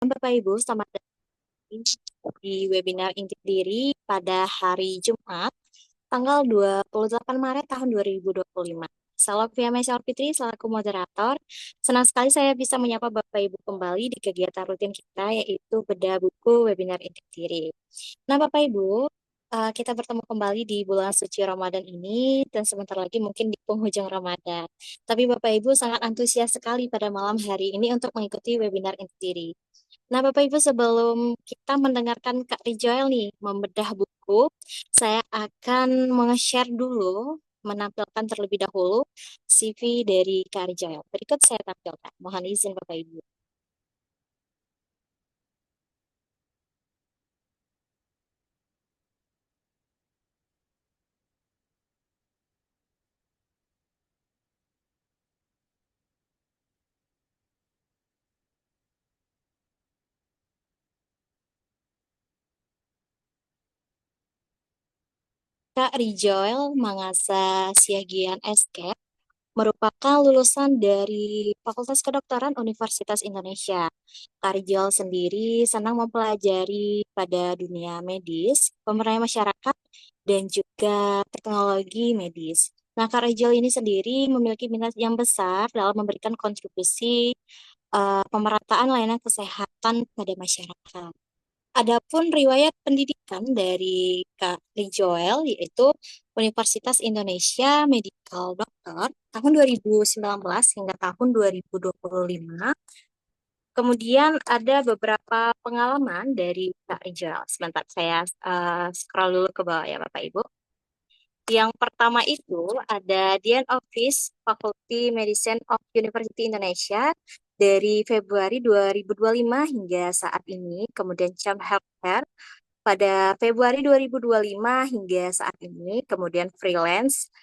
Bapak Ibu, selamat datang di webinar Intip Diri pada hari Jumat, tanggal 28 Maret tahun 2025. Salam via Michelle Fitri selaku moderator. Senang sekali saya bisa menyapa Bapak Ibu kembali di kegiatan rutin kita, yaitu bedah buku webinar Intip Diri. Nah, Bapak Ibu, kita bertemu kembali di bulan suci Ramadan ini, dan sebentar lagi mungkin di penghujung Ramadan. Tapi Bapak Ibu sangat antusias sekali pada malam hari ini untuk mengikuti webinar Intip Diri. Nah, Bapak Ibu, sebelum kita mendengarkan Kak Rijoel nih membedah buku, saya akan meng-share dulu, menampilkan terlebih dahulu CV dari Kak Rijoel. Berikut saya tampilkan. Mohon izin Bapak Ibu. Kak Rijoel Mangasa Siagian SK merupakan lulusan dari Fakultas Kedokteran Universitas Indonesia. Karjol sendiri senang mempelajari pada dunia medis, pemberdayaan masyarakat, dan juga teknologi medis. Nah, Karjol ini sendiri memiliki minat yang besar dalam memberikan kontribusi pemerataan layanan kesehatan pada masyarakat. Adapun riwayat pendidikan dari Kak Lee Joel yaitu Universitas Indonesia Medical Doctor tahun 2019 hingga tahun 2025. Kemudian ada beberapa pengalaman dari Kak Lee Joel. Sebentar saya scroll dulu ke bawah ya Bapak Ibu. Yang pertama itu ada Dean Office Faculty Medicine of University Indonesia dari Februari 2025 hingga saat ini. Kemudian Cham Healthcare pada Februari 2025 hingga saat ini, kemudian freelance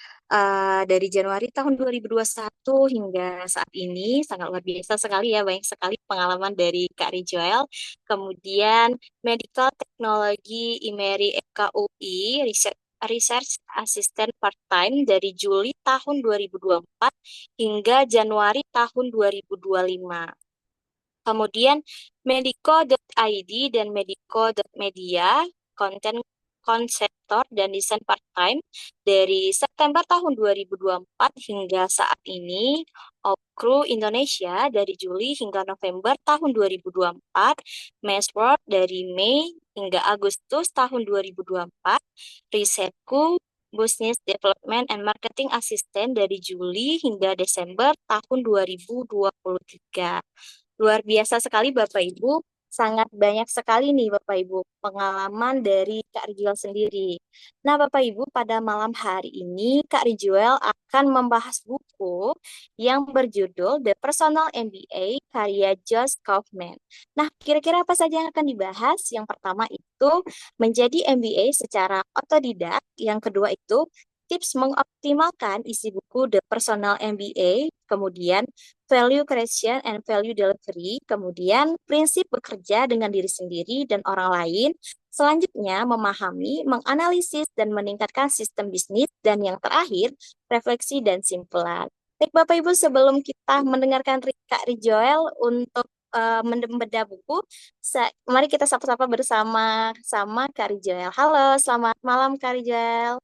dari Januari tahun 2021 hingga saat ini, sangat luar biasa sekali ya, banyak sekali pengalaman dari Kak Rijoel. Kemudian Medical Technology IMERI FKUI, Research Assistant Part-Time dari Juli tahun 2024 hingga Januari tahun 2025. Kemudian Medico.id dan Medico.media, konten konseptor dan desain part-time dari September tahun 2024 hingga saat ini, Okru Indonesia dari Juli hingga November tahun 2024, Mesworld dari Mei hingga Agustus tahun 2024, Risetku Business Development and Marketing Assistant dari Juli hingga Desember tahun 2023. Luar biasa sekali Bapak Ibu, sangat banyak sekali nih Bapak Ibu pengalaman dari Kak Rijuel sendiri. Nah Bapak Ibu, pada malam hari ini Kak Rijuel akan membahas buku yang berjudul The Personal MBA karya Josh Kaufman. Nah, kira-kira apa saja yang akan dibahas? Yang pertama itu menjadi MBA secara otodidak, yang kedua itu tips mengoptimalkan isi buku The Personal MBA, kemudian value creation and value delivery, kemudian prinsip bekerja dengan diri sendiri dan orang lain, selanjutnya memahami, menganalisis, dan meningkatkan sistem bisnis, dan yang terakhir, refleksi dan simpulan. Baik Bapak Ibu, sebelum kita mendengarkan Kak Rijoel untuk membedah buku, mari kita sapa-sapa bersama sama Kak Rijoel. Halo, selamat malam Kak Rijoel.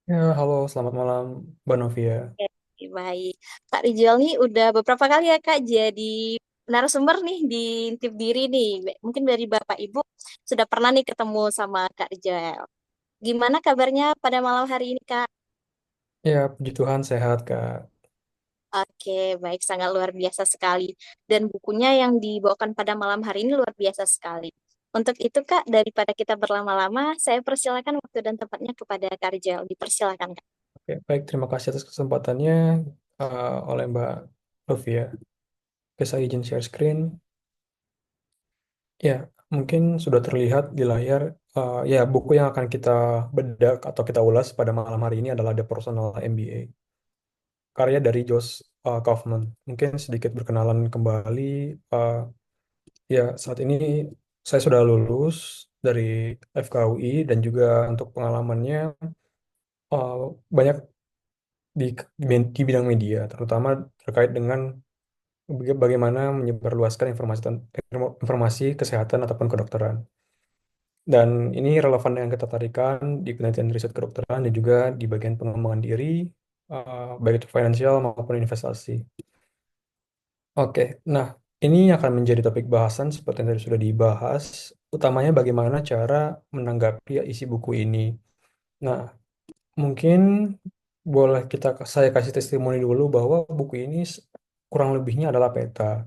Ya, halo, selamat malam, Mbak Novia. Oke, baik. Kak Rijal nih udah beberapa kali ya Kak jadi narasumber nih di Intip Diri nih. Mungkin dari Bapak Ibu sudah pernah nih ketemu sama Kak Rijal. Gimana kabarnya pada malam hari ini Kak? Ya, puji Tuhan sehat, Kak. Oke, baik, sangat luar biasa sekali. Dan bukunya yang dibawakan pada malam hari ini luar biasa sekali. Untuk itu Kak, daripada kita berlama-lama, saya persilakan waktu dan tempatnya kepada Kak Rijal. Dipersilakan Kak. Oke, baik, terima kasih atas kesempatannya oleh Mbak Novia. Oke, saya izin share screen. Ya, mungkin sudah terlihat di layar. Ya, buku yang akan kita bedak atau kita ulas pada malam hari ini adalah The Personal MBA, karya dari Josh Kaufman. Mungkin sedikit berkenalan kembali. Uh, ya, saat ini saya sudah lulus dari FKUI dan juga untuk pengalamannya banyak di, di bidang media, terutama terkait dengan bagaimana menyebarluaskan informasi kesehatan ataupun kedokteran. Dan ini relevan dengan ketertarikan di penelitian riset kedokteran dan juga di bagian pengembangan diri, baik itu finansial maupun investasi. Oke, nah ini akan menjadi topik bahasan seperti yang tadi sudah dibahas, utamanya bagaimana cara menanggapi isi buku ini. Nah, mungkin saya kasih testimoni dulu bahwa buku ini kurang lebihnya adalah peta.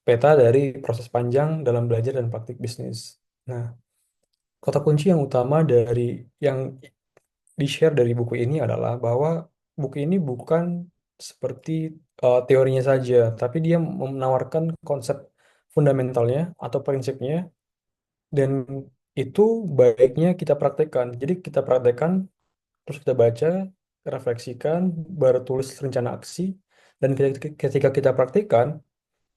Peta dari proses panjang dalam belajar dan praktik bisnis. Nah, kata kunci yang utama dari yang di-share dari buku ini adalah bahwa buku ini bukan seperti teorinya saja, tapi dia menawarkan konsep fundamentalnya atau prinsipnya, dan itu baiknya kita praktekkan. Jadi kita praktekkan, terus kita baca, refleksikan, baru tulis rencana aksi, dan ketika kita praktekkan,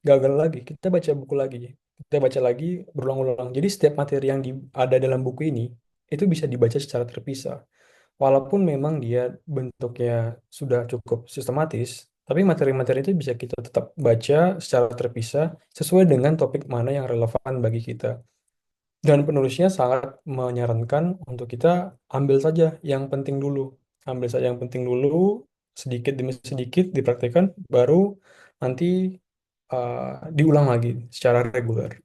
gagal lagi, kita baca buku lagi. Kita baca lagi berulang-ulang. Jadi setiap materi yang ada dalam buku ini, itu bisa dibaca secara terpisah. Walaupun memang dia bentuknya sudah cukup sistematis, tapi materi-materi itu bisa kita tetap baca secara terpisah sesuai dengan topik mana yang relevan bagi kita. Dan penulisnya sangat menyarankan untuk kita ambil saja yang penting dulu. Ambil saja yang penting dulu, sedikit demi sedikit dipraktikkan, baru nanti diulang lagi secara reguler.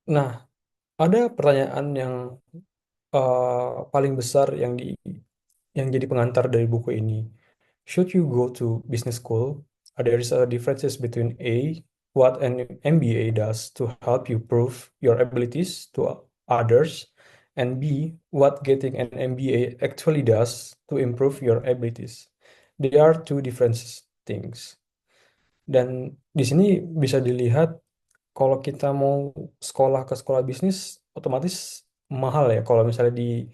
Nah, ada pertanyaan yang paling besar yang jadi pengantar dari buku ini. Should you go to business school? There is a differences between A, what an MBA does to help you prove your abilities to others, and B, what getting an MBA actually does to improve your abilities. They are two different things. Dan di sini bisa dilihat kalau kita mau sekolah ke sekolah bisnis, otomatis mahal ya kalau misalnya di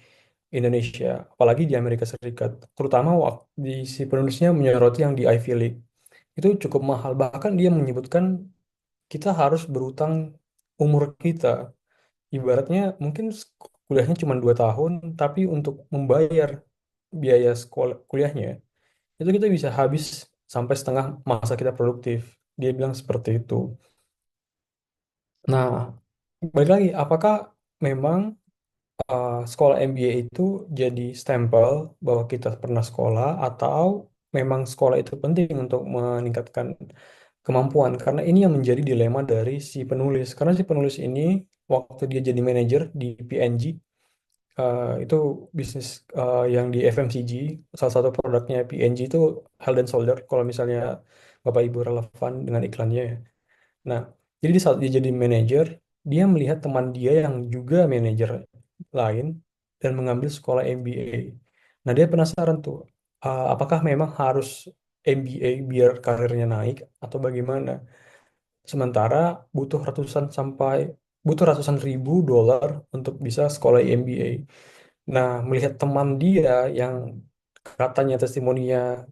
Indonesia, apalagi di Amerika Serikat. Terutama di si penulisnya menyoroti yang di Ivy League. Itu cukup mahal. Bahkan dia menyebutkan kita harus berutang umur kita. Ibaratnya mungkin kuliahnya cuma 2 tahun, tapi untuk membayar biaya sekolah kuliahnya, itu kita bisa habis sampai setengah masa kita produktif. Dia bilang seperti itu. Nah, balik lagi, apakah memang sekolah MBA itu jadi stempel bahwa kita pernah sekolah, atau memang sekolah itu penting untuk meningkatkan kemampuan? Karena ini yang menjadi dilema dari si penulis. Karena si penulis ini waktu dia jadi manajer di P&G, itu bisnis yang di FMCG, salah satu produknya P&G itu Head and Shoulder. Kalau misalnya Bapak Ibu relevan dengan iklannya ya. Nah, jadi di saat dia jadi manajer, dia melihat teman dia yang juga manajer lain dan mengambil sekolah MBA. Nah, dia penasaran tuh, apakah memang harus MBA biar karirnya naik atau bagaimana? Sementara butuh butuh ratusan ribu dolar untuk bisa sekolah MBA. Nah, melihat teman dia yang katanya testimoninya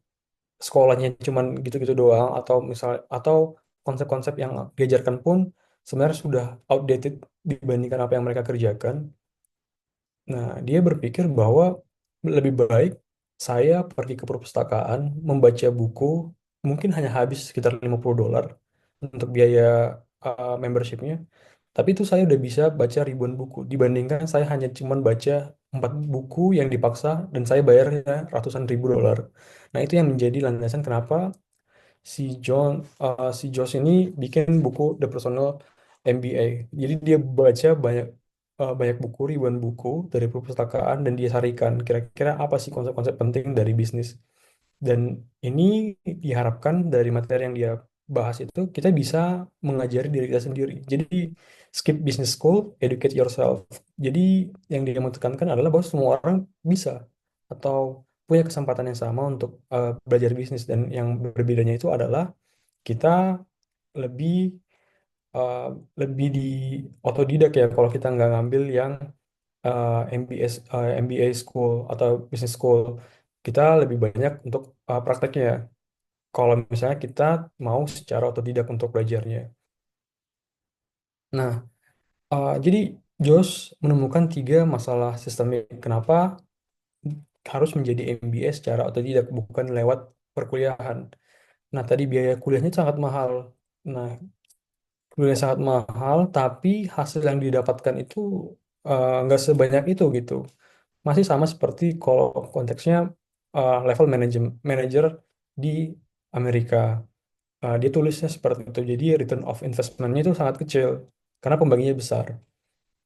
sekolahnya cuman gitu-gitu doang, atau konsep-konsep yang diajarkan pun sebenarnya sudah outdated dibandingkan apa yang mereka kerjakan. Nah, dia berpikir bahwa lebih baik saya pergi ke perpustakaan, membaca buku, mungkin hanya habis sekitar 50 dolar untuk biaya membershipnya. Tapi itu saya udah bisa baca ribuan buku dibandingkan saya hanya cuman baca 4 buku yang dipaksa dan saya bayarnya ratusan ribu dolar. Nah, itu yang menjadi landasan kenapa si Josh ini bikin buku The Personal MBA. Jadi dia baca banyak buku, ribuan buku dari perpustakaan, dan dia sarikan kira-kira apa sih konsep-konsep penting dari bisnis. Dan ini diharapkan dari materi yang dia bahas itu kita bisa mengajari diri kita sendiri. Jadi skip business school, educate yourself. Jadi yang dia mau tekankan adalah bahwa semua orang bisa atau punya kesempatan yang sama untuk belajar bisnis, dan yang berbedanya itu adalah kita lebih uh, lebih di otodidak ya kalau kita nggak ngambil yang MBA school atau business school. Kita lebih banyak untuk prakteknya kalau misalnya kita mau secara otodidak untuk belajarnya. Nah, jadi Jos menemukan 3 masalah sistemik kenapa harus menjadi MBA secara otodidak bukan lewat perkuliahan. Nah, tadi biaya kuliahnya sangat mahal. Nah, kuliah sangat mahal, tapi hasil yang didapatkan itu nggak sebanyak itu gitu. Masih sama seperti kalau konteksnya level manager di Amerika. Dia tulisnya seperti itu. Jadi return of investment-nya itu sangat kecil karena pembaginya besar.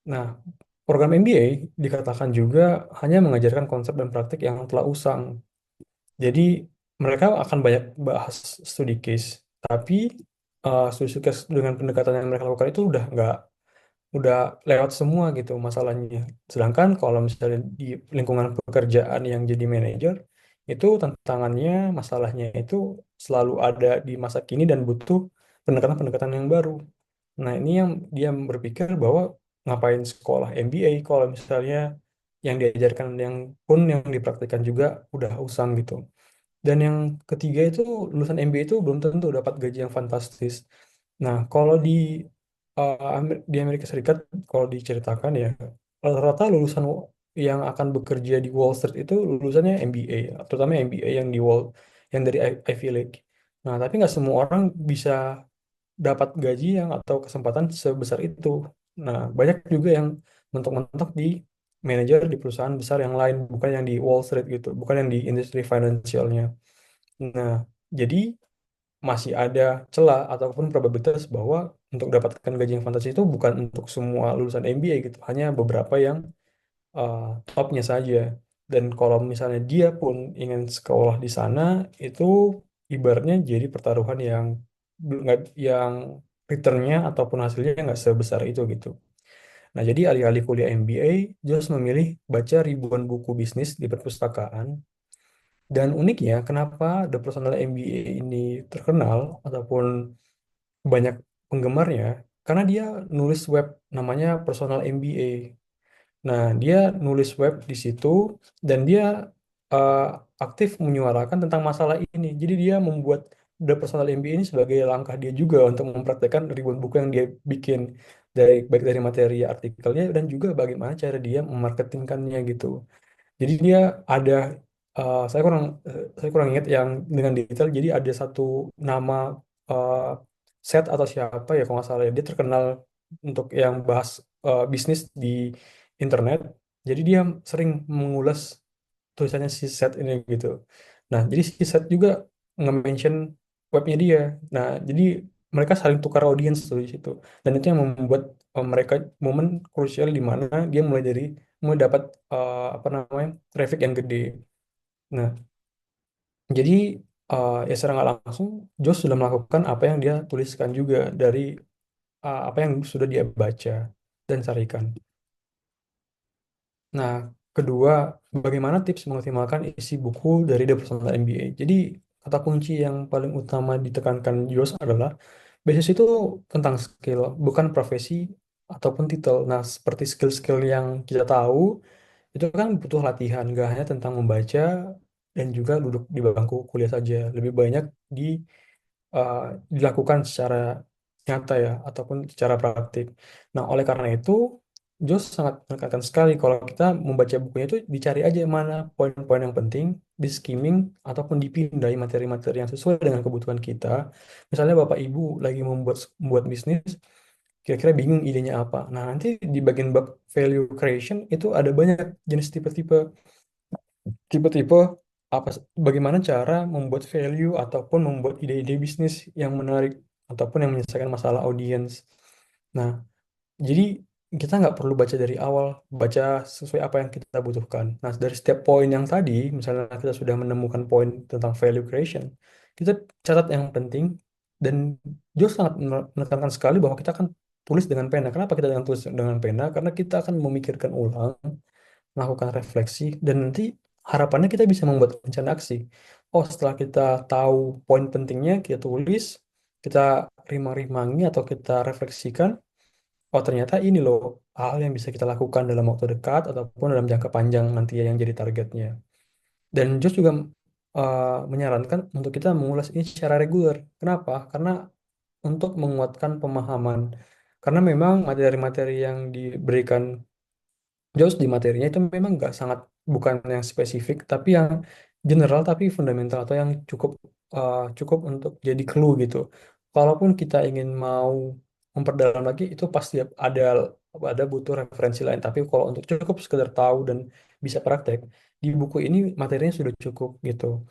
Nah, program MBA dikatakan juga hanya mengajarkan konsep dan praktik yang telah usang. Jadi mereka akan banyak bahas studi case, tapi studi case dengan pendekatan yang mereka lakukan itu udah lewat semua gitu masalahnya. Sedangkan kalau misalnya di lingkungan pekerjaan yang jadi manajer, itu tantangannya, masalahnya itu selalu ada di masa kini dan butuh pendekatan-pendekatan yang baru. Nah, ini yang dia berpikir bahwa ngapain sekolah MBA kalau misalnya yang diajarkan yang dipraktikkan juga udah usang gitu. Dan yang ketiga itu lulusan MBA itu belum tentu dapat gaji yang fantastis. Nah, kalau di Amerika Serikat, kalau diceritakan ya, rata-rata lulusan yang akan bekerja di Wall Street itu lulusannya MBA, terutama MBA yang dari Ivy League. Nah, tapi nggak semua orang bisa dapat gaji yang atau kesempatan sebesar itu. Nah, banyak juga yang mentok-mentok di manajer di perusahaan besar yang lain, bukan yang di Wall Street gitu, bukan yang di industri finansialnya. Nah, jadi masih ada celah ataupun probabilitas bahwa untuk dapatkan gaji yang fantastis itu bukan untuk semua lulusan MBA gitu, hanya beberapa yang uh, topnya saja. Dan kalau misalnya dia pun ingin sekolah di sana, itu ibaratnya jadi pertaruhan yang nggak yang returnnya ataupun hasilnya nggak sebesar itu gitu. Nah, jadi alih-alih kuliah MBA, Jos memilih baca ribuan buku bisnis di perpustakaan. Dan uniknya, kenapa The Personal MBA ini terkenal ataupun banyak penggemarnya? Karena dia nulis web namanya Personal MBA. Nah, dia nulis web di situ dan dia uh, aktif menyuarakan tentang masalah ini. Jadi dia membuat The Personal MBA ini sebagai langkah dia juga untuk mempraktekkan ribuan buku yang dia bikin baik dari materi artikelnya dan juga bagaimana cara dia memarketingkannya gitu. Jadi dia ada saya kurang ingat yang dengan detail. Jadi ada satu nama uh, set atau siapa ya kalau nggak salah ya. Dia terkenal untuk yang bahas bisnis di internet. Jadi dia sering mengulas tulisannya si set ini gitu. Nah, jadi si set juga nge-mention webnya dia. Nah, jadi mereka saling tukar audiens tuh di situ. Dan itu yang membuat mereka momen krusial di mana dia mulai dapat apa namanya traffic yang gede. Nah, jadi ya secara nggak langsung Josh sudah melakukan apa yang dia tuliskan juga dari apa yang sudah dia baca dan carikan. Nah, kedua, bagaimana tips mengoptimalkan isi buku dari The Personal MBA? Jadi, kata kunci yang paling utama ditekankan Josh adalah basis itu tentang skill, bukan profesi ataupun titel. Nah, seperti skill-skill yang kita tahu, itu kan butuh latihan, gak hanya tentang membaca dan juga duduk di bangku kuliah saja. Lebih banyak di uh, dilakukan secara nyata ya ataupun secara praktik. Nah, oleh karena itu, Jos sangat menekankan sekali kalau kita membaca bukunya itu dicari aja mana poin-poin yang penting, di skimming ataupun dipindai materi-materi yang sesuai dengan kebutuhan kita. Misalnya Bapak Ibu lagi membuat bisnis, kira-kira bingung idenya apa. Nah, nanti di bagian bab value creation itu ada banyak jenis tipe-tipe bagaimana cara membuat value ataupun membuat ide-ide bisnis yang menarik ataupun yang menyelesaikan masalah audiens. Nah, jadi kita nggak perlu baca dari awal, baca sesuai apa yang kita butuhkan. Nah, dari setiap poin yang tadi, misalnya kita sudah menemukan poin tentang value creation, kita catat yang penting dan Joe sangat menekankan sekali bahwa kita akan tulis dengan pena. Kenapa kita dengan tulis dengan pena? Karena kita akan memikirkan ulang, melakukan refleksi, dan nanti harapannya kita bisa membuat rencana aksi. Oh, setelah kita tahu poin pentingnya, kita tulis, kita rimang-rimangi atau kita refleksikan, oh ternyata ini loh hal yang bisa kita lakukan dalam waktu dekat ataupun dalam jangka panjang nanti ya yang jadi targetnya. Dan Josh juga menyarankan untuk kita mengulas ini secara reguler. Kenapa? Karena untuk menguatkan pemahaman. Karena memang materi-materi yang diberikan Josh di materinya itu memang nggak sangat bukan yang spesifik, tapi yang general tapi fundamental atau yang cukup cukup untuk jadi clue gitu. Kalaupun kita ingin mau memperdalam lagi, itu pasti ada butuh referensi lain. Tapi kalau untuk cukup sekedar tahu dan bisa praktek, di buku ini materinya sudah cukup gitu.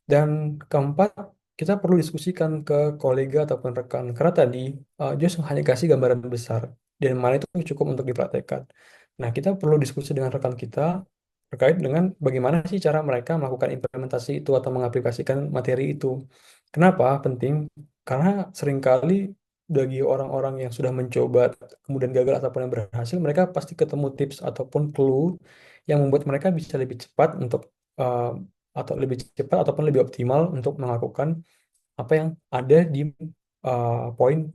Dan keempat, kita perlu diskusikan ke kolega ataupun rekan. Karena tadi Jos hanya kasih gambaran besar dan mana itu cukup untuk dipraktekkan. Nah, kita perlu diskusi dengan rekan kita terkait dengan bagaimana sih cara mereka melakukan implementasi itu atau mengaplikasikan materi itu. Kenapa penting? Karena seringkali bagi orang-orang yang sudah mencoba kemudian gagal ataupun yang berhasil, mereka pasti ketemu tips ataupun clue yang membuat mereka bisa lebih cepat untuk uh, atau lebih cepat ataupun lebih optimal untuk melakukan apa yang ada di poin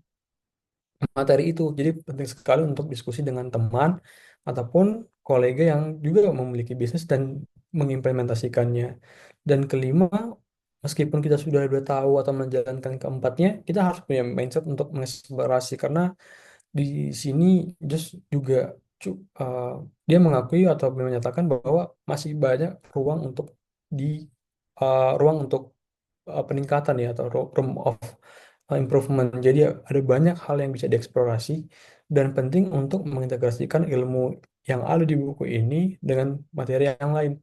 materi itu. Jadi penting sekali untuk diskusi dengan teman ataupun kolega yang juga memiliki bisnis dan mengimplementasikannya. Dan kelima, meskipun kita sudah tahu atau menjalankan keempatnya, kita harus punya mindset untuk mengeksplorasi karena di sini Just juga uh, dia mengakui atau menyatakan bahwa masih banyak di ruang untuk peningkatan ya atau room of improvement. Jadi ada banyak hal yang bisa dieksplorasi dan penting untuk mengintegrasikan ilmu yang ada di buku ini dengan materi yang lain.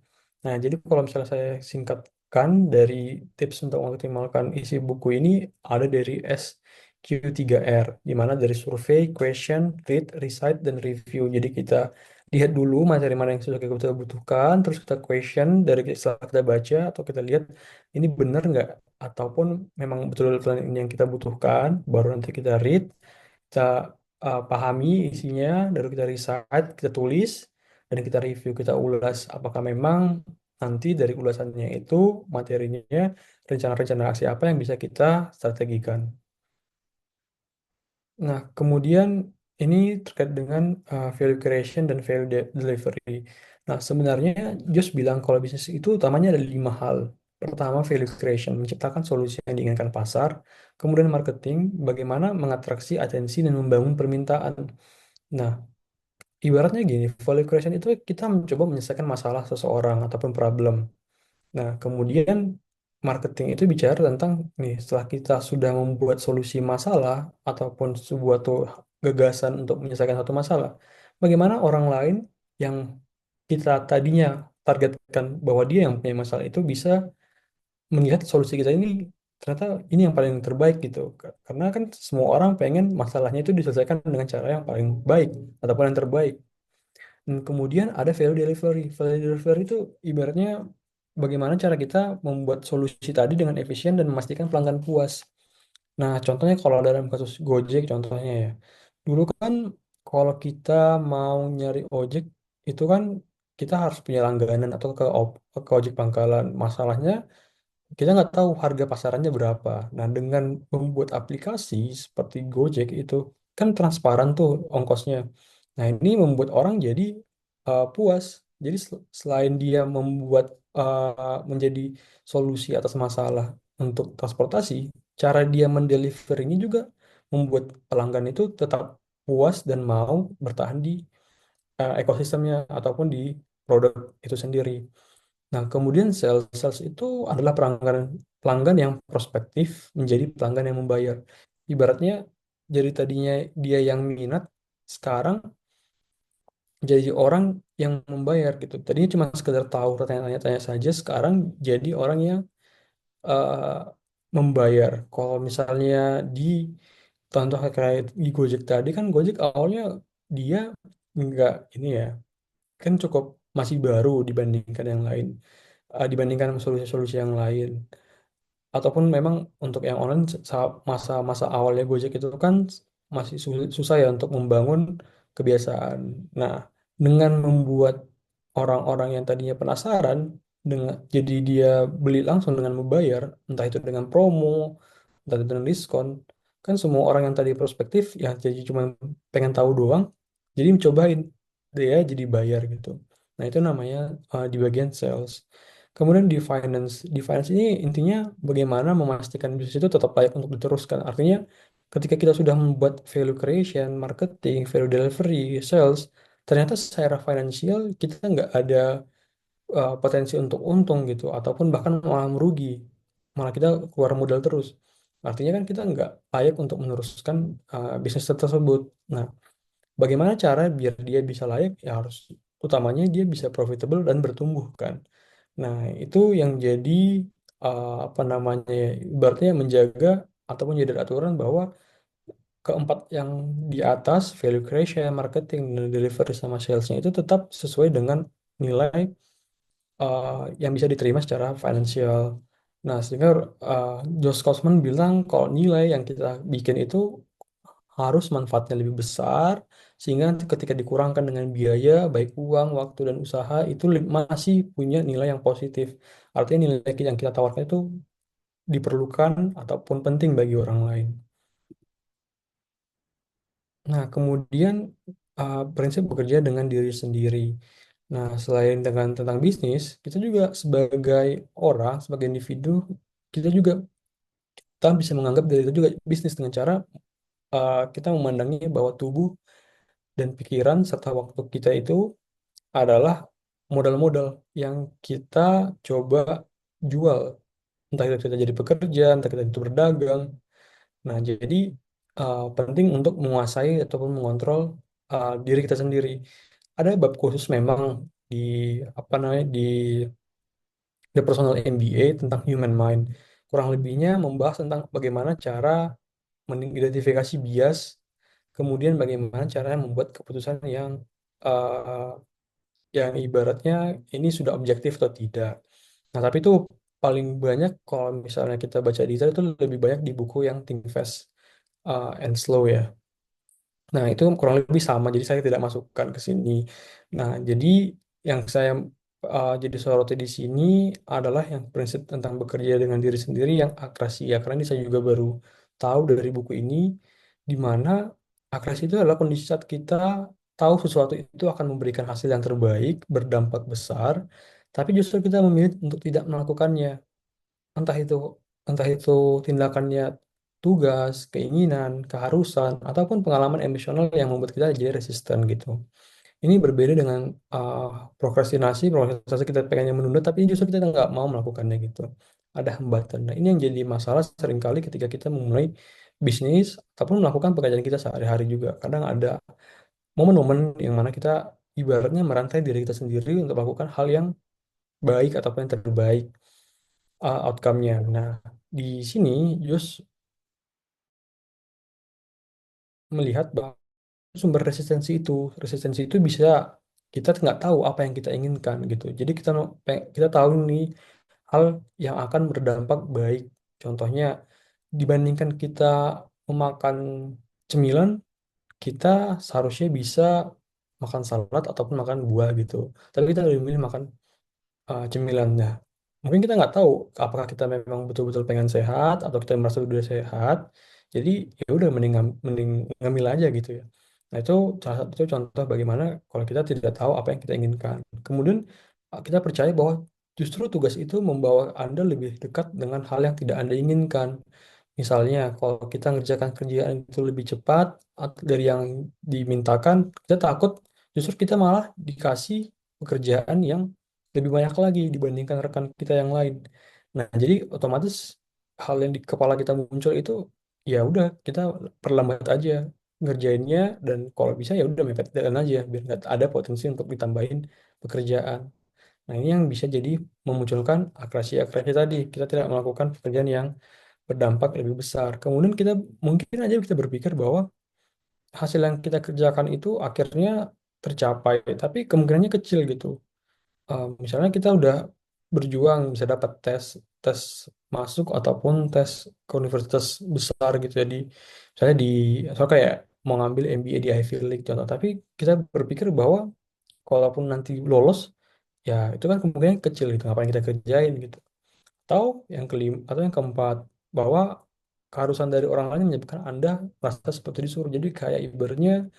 Nah, jadi kalau misalnya saya singkatkan dari tips untuk mengoptimalkan isi buku ini ada dari SQ3R, di mana dari survei, question, read, recite, dan review. Jadi kita lihat dulu materi mana yang sudah kita butuhkan, terus kita question dari setelah kita baca atau kita lihat ini benar nggak ataupun memang betul-betul ini yang kita butuhkan, baru nanti kita read, kita pahami isinya, lalu kita recite, kita tulis, dan kita review, kita ulas apakah memang nanti dari ulasannya itu materinya rencana-rencana aksi apa yang bisa kita strategikan. Nah, kemudian ini terkait dengan value creation dan value delivery. Nah, sebenarnya Jos bilang kalau bisnis itu utamanya ada 5 hal. Pertama, value creation, menciptakan solusi yang diinginkan pasar. Kemudian marketing, bagaimana mengatraksi atensi dan membangun permintaan. Nah, ibaratnya gini, value creation itu kita mencoba menyelesaikan masalah seseorang ataupun problem. Nah, kemudian marketing itu bicara tentang nih, setelah kita sudah membuat solusi masalah ataupun sebuah tuh gagasan untuk menyelesaikan satu masalah, bagaimana orang lain yang kita tadinya targetkan bahwa dia yang punya masalah itu bisa melihat solusi kita ini ternyata ini yang paling terbaik gitu. Karena kan semua orang pengen masalahnya itu diselesaikan dengan cara yang paling baik ataupun yang terbaik. Dan kemudian ada value delivery. Value delivery itu ibaratnya bagaimana cara kita membuat solusi tadi dengan efisien dan memastikan pelanggan puas. Nah, contohnya kalau dalam kasus Gojek contohnya ya. Dulu kan kalau kita mau nyari ojek itu kan kita harus punya langganan atau ke ojek pangkalan. Masalahnya kita nggak tahu harga pasarannya berapa. Nah, dengan membuat aplikasi seperti Gojek itu kan transparan tuh ongkosnya. Nah, ini membuat orang jadi puas. Jadi selain dia membuat menjadi solusi atas masalah untuk transportasi, cara dia mendeliverinya juga membuat pelanggan itu tetap puas dan mau bertahan di ekosistemnya ataupun di produk itu sendiri. Nah, kemudian sales itu adalah pelanggan pelanggan yang prospektif menjadi pelanggan yang membayar. Ibaratnya jadi tadinya dia yang minat, sekarang jadi orang yang membayar gitu. Tadinya cuma sekedar tahu tanya-tanya saja, sekarang jadi orang yang eh, membayar. Kalau misalnya di contoh kayak di Gojek tadi kan Gojek awalnya dia nggak ini ya, kan cukup masih baru dibandingkan yang lain, dibandingkan solusi-solusi yang lain. Ataupun memang untuk yang online masa-masa awalnya Gojek itu kan masih susah ya untuk membangun kebiasaan. Nah, dengan membuat orang-orang yang tadinya penasaran dengan jadi dia beli langsung dengan membayar, entah itu dengan promo, entah itu dengan diskon, kan semua orang yang tadi prospektif ya jadi cuma pengen tahu doang, jadi mencobain dia jadi bayar gitu. Nah, itu namanya di bagian sales. Kemudian di finance ini intinya bagaimana memastikan bisnis itu tetap layak untuk diteruskan. Artinya ketika kita sudah membuat value creation, marketing, value delivery, sales, ternyata secara finansial kita nggak ada potensi untuk untung gitu, ataupun bahkan malah merugi. malah kita keluar modal terus. Artinya kan kita nggak layak untuk meneruskan bisnis tersebut. Nah, bagaimana cara biar dia bisa layak? Ya harus utamanya dia bisa profitable dan bertumbuh kan. Nah, itu yang jadi apa namanya ya, ibaratnya menjaga ataupun jadi aturan bahwa keempat yang di atas, value creation, marketing, dan delivery sama salesnya itu tetap sesuai dengan nilai uh, yang bisa diterima secara finansial. Nah, sehingga uh, Josh Kaufman bilang kalau nilai yang kita bikin itu harus manfaatnya lebih besar, sehingga nanti ketika dikurangkan dengan biaya, baik uang, waktu, dan usaha, itu masih punya nilai yang positif. Artinya nilai yang kita tawarkan itu diperlukan ataupun penting bagi orang lain. Nah, kemudian prinsip bekerja dengan diri sendiri. Nah, selain dengan tentang bisnis, kita juga sebagai orang, sebagai individu, kita bisa menganggap diri itu juga bisnis dengan cara kita memandangnya bahwa tubuh dan pikiran serta waktu kita itu adalah modal-modal yang kita coba jual. Entah itu kita jadi pekerja, entah kita itu berdagang. Nah, jadi penting untuk menguasai ataupun mengontrol diri kita sendiri. Ada bab khusus memang di apa namanya di The Personal MBA tentang Human Mind. Kurang lebihnya membahas tentang bagaimana cara mengidentifikasi bias, kemudian bagaimana cara membuat keputusan yang ibaratnya ini sudah objektif atau tidak. Nah, tapi itu paling banyak kalau misalnya kita baca detail itu lebih banyak di buku yang Think Fast and Slow ya. Nah, itu kurang lebih sama, jadi saya tidak masukkan ke sini. Nah, jadi yang saya jadi soroti di sini adalah yang prinsip tentang bekerja dengan diri sendiri yang akrasi. Ya, karena ini saya juga baru tahu dari buku ini, di mana akrasi itu adalah kondisi saat kita tahu sesuatu itu akan memberikan hasil yang terbaik, berdampak besar, tapi justru kita memilih untuk tidak melakukannya entah itu entah itu tindakannya tugas, keinginan, keharusan, ataupun pengalaman emosional yang membuat kita jadi resisten gitu. Ini berbeda dengan uh, prokrastinasi kita pengennya menunda, tapi justru kita nggak mau melakukannya gitu. Ada hambatan. Nah, ini yang jadi masalah seringkali ketika kita memulai bisnis ataupun melakukan pekerjaan kita sehari-hari juga. Kadang ada momen-momen yang mana kita ibaratnya merantai diri kita sendiri untuk melakukan hal yang baik ataupun yang terbaik outcome-nya. Nah, di sini Yus melihat bahwa sumber resistensi itu bisa kita nggak tahu apa yang kita inginkan gitu. Jadi kita tahu nih hal yang akan berdampak baik. Contohnya dibandingkan kita memakan cemilan, kita seharusnya bisa makan salad ataupun makan buah gitu. Tapi kita lebih memilih makan cemilannya. Mungkin kita nggak tahu apakah kita memang betul-betul pengen sehat atau kita merasa udah sehat. Jadi ya udah mending ngambil aja gitu ya. Nah, itu salah satu contoh bagaimana kalau kita tidak tahu apa yang kita inginkan. Kemudian kita percaya bahwa justru tugas itu membawa Anda lebih dekat dengan hal yang tidak Anda inginkan. Misalnya, kalau kita ngerjakan kerjaan itu lebih cepat dari yang dimintakan, kita takut justru kita malah dikasih pekerjaan yang lebih banyak lagi dibandingkan rekan kita yang lain. Nah, jadi otomatis hal yang di kepala kita muncul itu ya udah kita perlambat aja ngerjainnya dan kalau bisa ya udah mepet deadline aja biar nggak ada potensi untuk ditambahin pekerjaan. Nah, ini yang bisa jadi memunculkan akrasi-akrasi tadi. Kita tidak melakukan pekerjaan yang berdampak lebih besar. Kemudian kita mungkin aja kita berpikir bahwa hasil yang kita kerjakan itu akhirnya tercapai, tapi kemungkinannya kecil gitu. Misalnya kita udah berjuang bisa dapat tes tes masuk ataupun tes ke universitas besar gitu ya misalnya so kayak mau ngambil MBA di Ivy League contoh, tapi kita berpikir bahwa kalaupun nanti lolos ya itu kan kemungkinan kecil gitu, ngapain kita kerjain gitu. Atau yang kelima atau yang keempat, bahwa keharusan dari orang lain menyebabkan Anda merasa seperti disuruh. Jadi kayak ibaratnya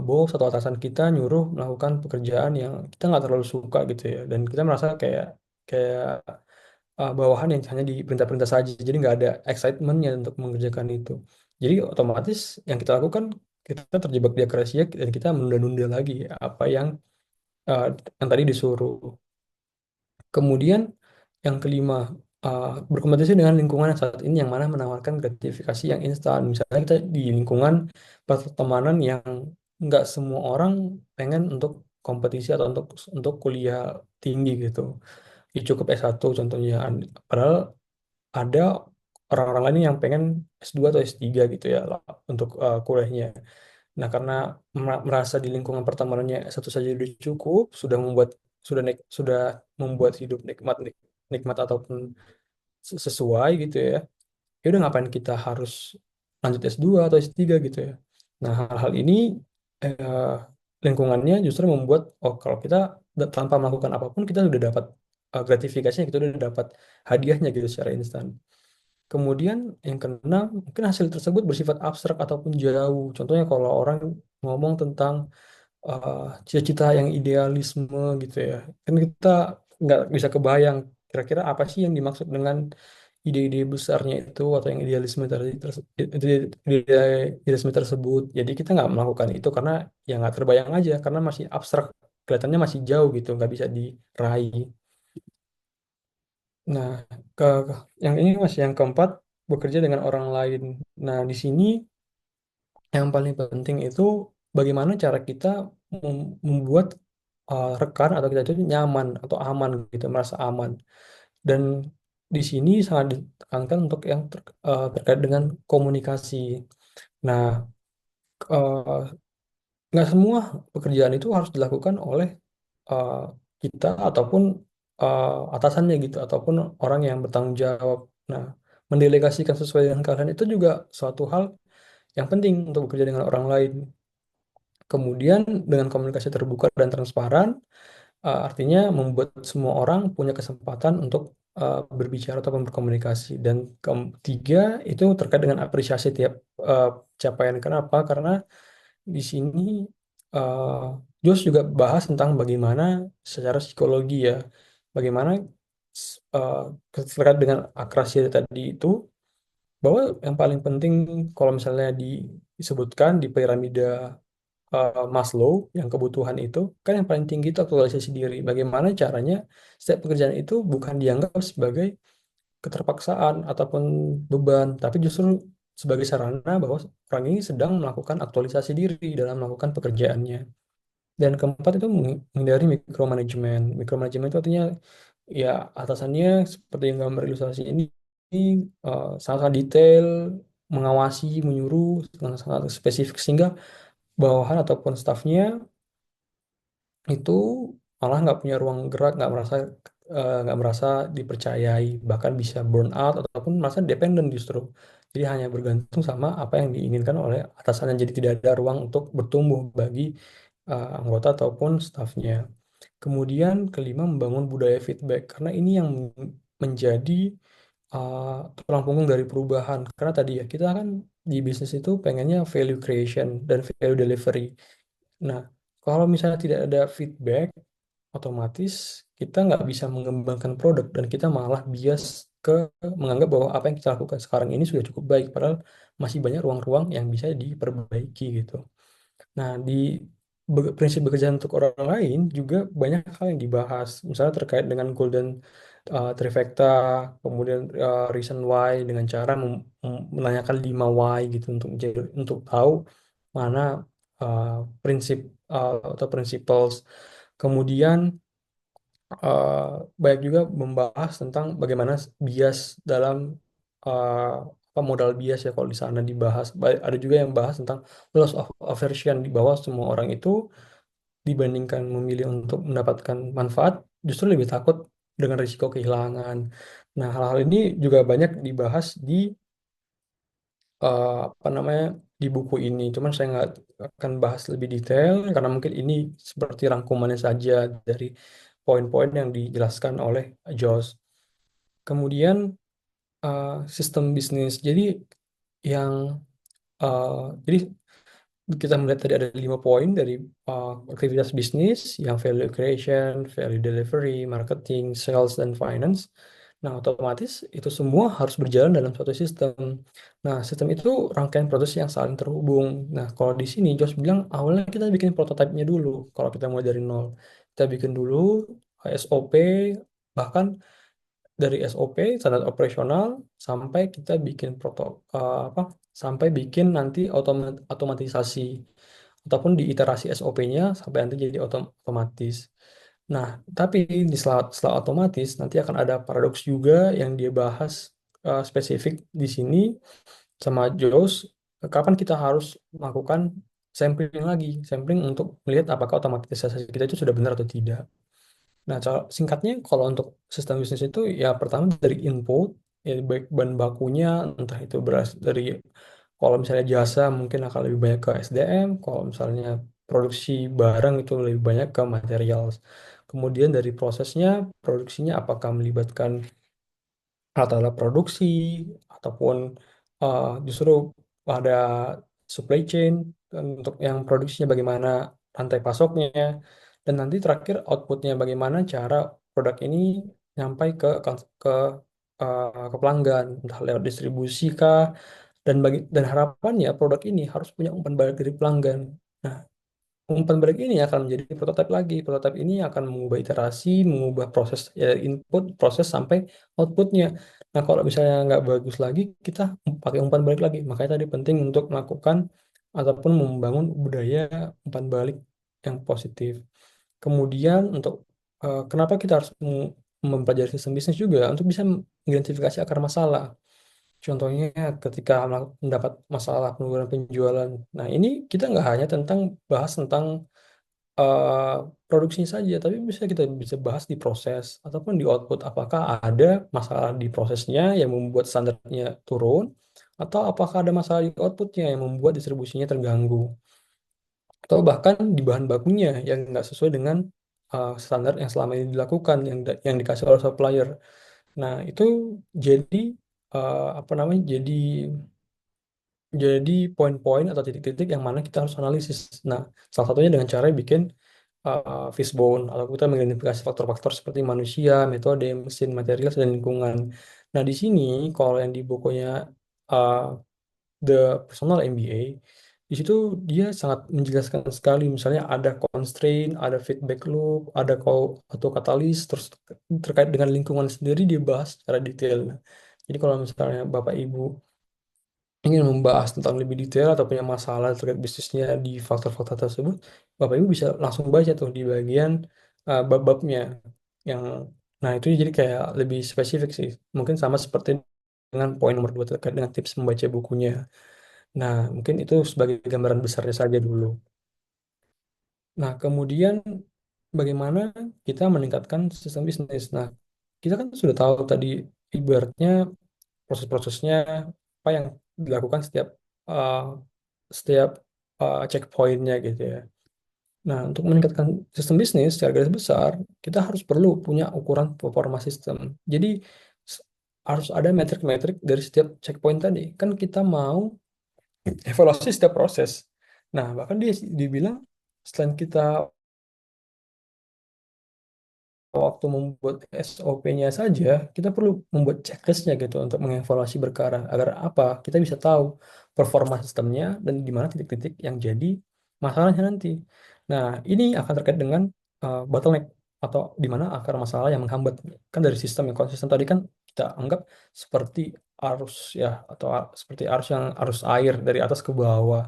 bos atau atasan kita nyuruh melakukan pekerjaan yang kita nggak terlalu suka gitu ya. Dan kita merasa kayak kayak bawahan yang hanya diperintah-perintah saja. Jadi nggak ada excitementnya untuk mengerjakan itu. Jadi otomatis yang kita lakukan kita terjebak di akrasia dan kita menunda-nunda lagi apa uh, yang tadi disuruh. Kemudian yang kelima, berkompetisi dengan lingkungan yang saat ini yang mana menawarkan gratifikasi yang instan. Misalnya kita di lingkungan pertemanan yang nggak semua orang pengen untuk kompetisi atau untuk kuliah tinggi gitu. Ya, cukup S1 contohnya. Padahal ada orang-orang lain yang pengen S2 atau S3 gitu ya lah, untuk kuliahnya. Nah, karena merasa di lingkungan pertemanannya satu saja sudah cukup, sudah membuat hidup nikmat ataupun sesuai gitu ya. Ya udah ngapain kita harus lanjut S2 atau S3 gitu ya. Nah, hal-hal ini eh, lingkungannya justru membuat oh kalau kita tanpa melakukan apapun kita sudah dapat gratifikasinya, kita sudah dapat hadiahnya gitu secara instan. Kemudian yang keenam, mungkin hasil tersebut bersifat abstrak ataupun jauh. Contohnya kalau orang ngomong tentang cita-cita yang idealisme gitu ya, kan kita nggak bisa kebayang kira-kira apa sih yang dimaksud dengan ide-ide besarnya itu atau yang idealisme tersebut. Jadi kita nggak melakukan itu karena ya nggak terbayang aja, karena masih abstrak, kelihatannya masih jauh gitu, nggak bisa diraih. Nah, yang ini masih yang keempat, bekerja dengan orang lain. Nah, di sini yang paling penting itu bagaimana cara kita membuat rekan atau kita itu nyaman atau aman gitu, merasa aman. Dan di sini sangat ditekankan untuk yang terkait dengan komunikasi. Nah, eh, nggak semua pekerjaan itu harus dilakukan oleh eh, kita ataupun atasannya gitu, ataupun orang yang bertanggung jawab. Nah, mendelegasikan sesuai dengan kalian itu juga suatu hal yang penting untuk bekerja dengan orang lain. Kemudian dengan komunikasi terbuka dan transparan, artinya membuat semua orang punya kesempatan untuk berbicara ataupun berkomunikasi. Dan ketiga itu terkait dengan apresiasi tiap capaian. Kenapa? Karena di sini uh, Jos juga bahas tentang bagaimana secara psikologi ya, bagaimana uh, terkait dengan akrasi tadi itu, bahwa yang paling penting kalau misalnya disebutkan di piramida Maslow yang kebutuhan itu kan yang paling tinggi itu aktualisasi diri. Bagaimana caranya setiap pekerjaan itu bukan dianggap sebagai keterpaksaan ataupun beban, tapi justru sebagai sarana bahwa orang ini sedang melakukan aktualisasi diri dalam melakukan pekerjaannya. Dan keempat itu menghindari micromanagement. Micromanagement itu artinya ya atasannya seperti yang gambar ilustrasi ini sangat detail, mengawasi, menyuruh, sangat spesifik sehingga bawahan ataupun stafnya itu malah nggak punya ruang gerak, nggak merasa dipercayai, bahkan bisa burn out ataupun merasa dependen justru. Jadi hanya bergantung sama apa yang diinginkan oleh atasannya. Jadi tidak ada ruang untuk bertumbuh bagi anggota ataupun stafnya. Kemudian kelima, membangun budaya feedback karena ini yang menjadi tulang punggung dari perubahan. Karena tadi ya kita kan di bisnis itu pengennya value creation dan value delivery. Nah, kalau misalnya tidak ada feedback, otomatis kita nggak bisa mengembangkan produk dan kita malah bias ke menganggap bahwa apa yang kita lakukan sekarang ini sudah cukup baik, padahal masih banyak ruang-ruang yang bisa diperbaiki gitu. Nah, di prinsip bekerja untuk orang lain juga banyak hal yang dibahas, misalnya terkait dengan Golden Trifecta, kemudian reason why dengan cara menanyakan 5 why gitu untuk tahu mana uh, prinsip atau principles. Kemudian uh, banyak juga membahas tentang bagaimana bias dalam uh, apa modal bias ya kalau di sana dibahas. Ada juga yang bahas tentang loss of aversion, di bawah semua orang itu dibandingkan memilih untuk mendapatkan manfaat justru lebih takut dengan risiko kehilangan. Nah, hal-hal ini juga banyak dibahas di apa namanya di buku ini. Cuman saya nggak akan bahas lebih detail karena mungkin ini seperti rangkumannya saja dari poin-poin yang dijelaskan oleh Josh. Kemudian sistem bisnis. Yang uh, jadi kita melihat tadi ada 5 poin dari aktivitas bisnis yang value creation, value delivery, marketing, sales, dan finance. Nah, otomatis itu semua harus berjalan dalam suatu sistem. Nah, sistem itu rangkaian proses yang saling terhubung. Nah, kalau di sini Josh bilang awalnya kita bikin prototipenya dulu. Kalau kita mulai dari nol, kita bikin dulu SOP, bahkan dari SOP, standar operasional, sampai kita bikin apa, sampai bikin nanti otomatisasi ataupun di iterasi SOP-nya sampai nanti jadi otomatis. Nah, tapi setelah otomatis nanti akan ada paradoks juga yang dia bahas spesifik di sini sama Jos, kapan kita harus melakukan sampling lagi, sampling untuk melihat apakah otomatisasi kita itu sudah benar atau tidak. Nah, cara singkatnya kalau untuk sistem bisnis itu ya pertama dari input, ya baik bahan bakunya, entah itu beras dari, kalau misalnya jasa mungkin akan lebih banyak ke SDM, kalau misalnya produksi barang itu lebih banyak ke material. Kemudian dari prosesnya, produksinya apakah melibatkan alat-alat produksi ataupun justru ada supply chain, dan untuk yang produksinya bagaimana, rantai pasoknya, dan nanti terakhir outputnya bagaimana cara produk ini nyampai ke pelanggan, entah lewat distribusi kah, dan harapannya produk ini harus punya umpan balik dari pelanggan. Nah, umpan balik ini akan menjadi prototipe lagi. Prototipe ini akan mengubah iterasi, mengubah proses ya, input, proses sampai outputnya. Nah, kalau misalnya nggak bagus lagi, kita pakai umpan balik lagi. Makanya tadi penting untuk melakukan ataupun membangun budaya umpan balik yang positif. Kemudian untuk kenapa kita harus mempelajari sistem bisnis juga untuk bisa mengidentifikasi akar masalah. Contohnya ketika mendapat masalah penurunan penjualan. Nah, ini kita nggak hanya bahas tentang eh, produksinya saja, tapi kita bisa bahas di proses ataupun di output. Apakah ada masalah di prosesnya yang membuat standarnya turun, atau apakah ada masalah di outputnya yang membuat distribusinya terganggu, atau bahkan di bahan bakunya yang nggak sesuai dengan standar yang selama ini dilakukan, yang dikasih oleh supplier. Nah, itu jadi apa namanya? Jadi poin-poin atau titik-titik yang mana kita harus analisis. Nah, salah satunya dengan cara bikin fishbone, atau kita mengidentifikasi faktor-faktor seperti manusia, metode, mesin, material, dan lingkungan. Nah, di sini kalau yang di bukunya uh, The Personal MBA, di situ dia sangat menjelaskan sekali, misalnya ada constraint, ada feedback loop, ada atau katalis, terus terkait dengan lingkungan sendiri dia bahas secara detail. Jadi kalau misalnya Bapak Ibu ingin membahas tentang lebih detail atau punya masalah terkait bisnisnya di faktor-faktor tersebut, Bapak Ibu bisa langsung baca tuh di bagian bab-babnya yang, nah itu jadi kayak lebih spesifik sih. Mungkin sama seperti dengan poin nomor 2 terkait dengan tips membaca bukunya. Nah, mungkin itu sebagai gambaran besarnya saja dulu. Nah, kemudian bagaimana kita meningkatkan sistem bisnis. Nah, kita kan sudah tahu tadi ibaratnya proses-prosesnya apa yang dilakukan uh, setiap checkpointnya gitu ya. Nah, untuk meningkatkan sistem bisnis secara garis besar, kita harus perlu punya ukuran performa sistem. Jadi s- harus ada metrik-metrik dari setiap checkpoint tadi. Kan kita mau evaluasi setiap proses. Nah, bahkan dia dibilang selain kita waktu membuat SOP-nya saja, kita perlu membuat checklist-nya gitu untuk mengevaluasi berkala. Agar apa? Kita bisa tahu performa sistemnya dan di mana titik-titik yang jadi masalahnya nanti. Nah, ini akan terkait dengan bottleneck atau di mana akar masalah yang menghambat. Kan dari sistem yang konsisten tadi kan kita anggap seperti arus ya, atau seperti arus air dari atas ke bawah.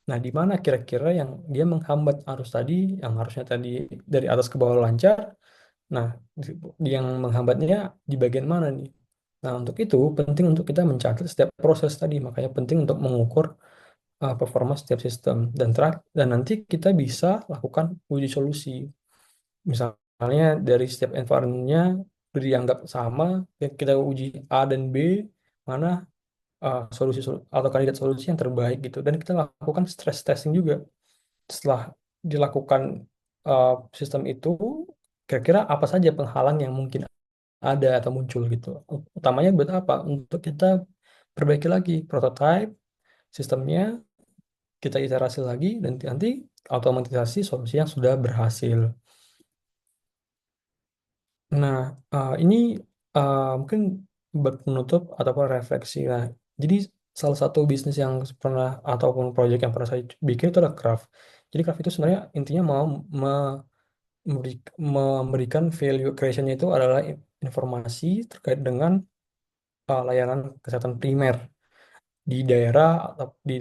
Nah, di mana kira-kira yang dia menghambat arus tadi, yang harusnya tadi dari atas ke bawah lancar. Nah, yang menghambatnya di bagian mana nih? Nah, untuk itu penting untuk kita mencatat setiap proses tadi. Makanya penting untuk mengukur performa setiap sistem. Dan nanti kita bisa lakukan uji solusi. Misalnya dari setiap environment-nya dianggap sama, ya kita uji A dan B, mana solusi atau kandidat solusi yang terbaik gitu. Dan kita lakukan stress testing juga. Setelah dilakukan uh, sistem itu, kira-kira apa saja penghalang yang mungkin ada atau muncul gitu. Utamanya buat apa? Untuk kita perbaiki lagi prototype sistemnya, kita iterasi lagi, dan nanti otomatisasi solusi yang sudah berhasil. Nah, ini mungkin buat penutup ataupun refleksi. Nah, jadi salah satu bisnis yang pernah ataupun proyek yang pernah saya bikin itu adalah craft. Jadi craft itu sebenarnya intinya mau memberikan value creation itu adalah informasi terkait dengan layanan kesehatan primer di daerah atau di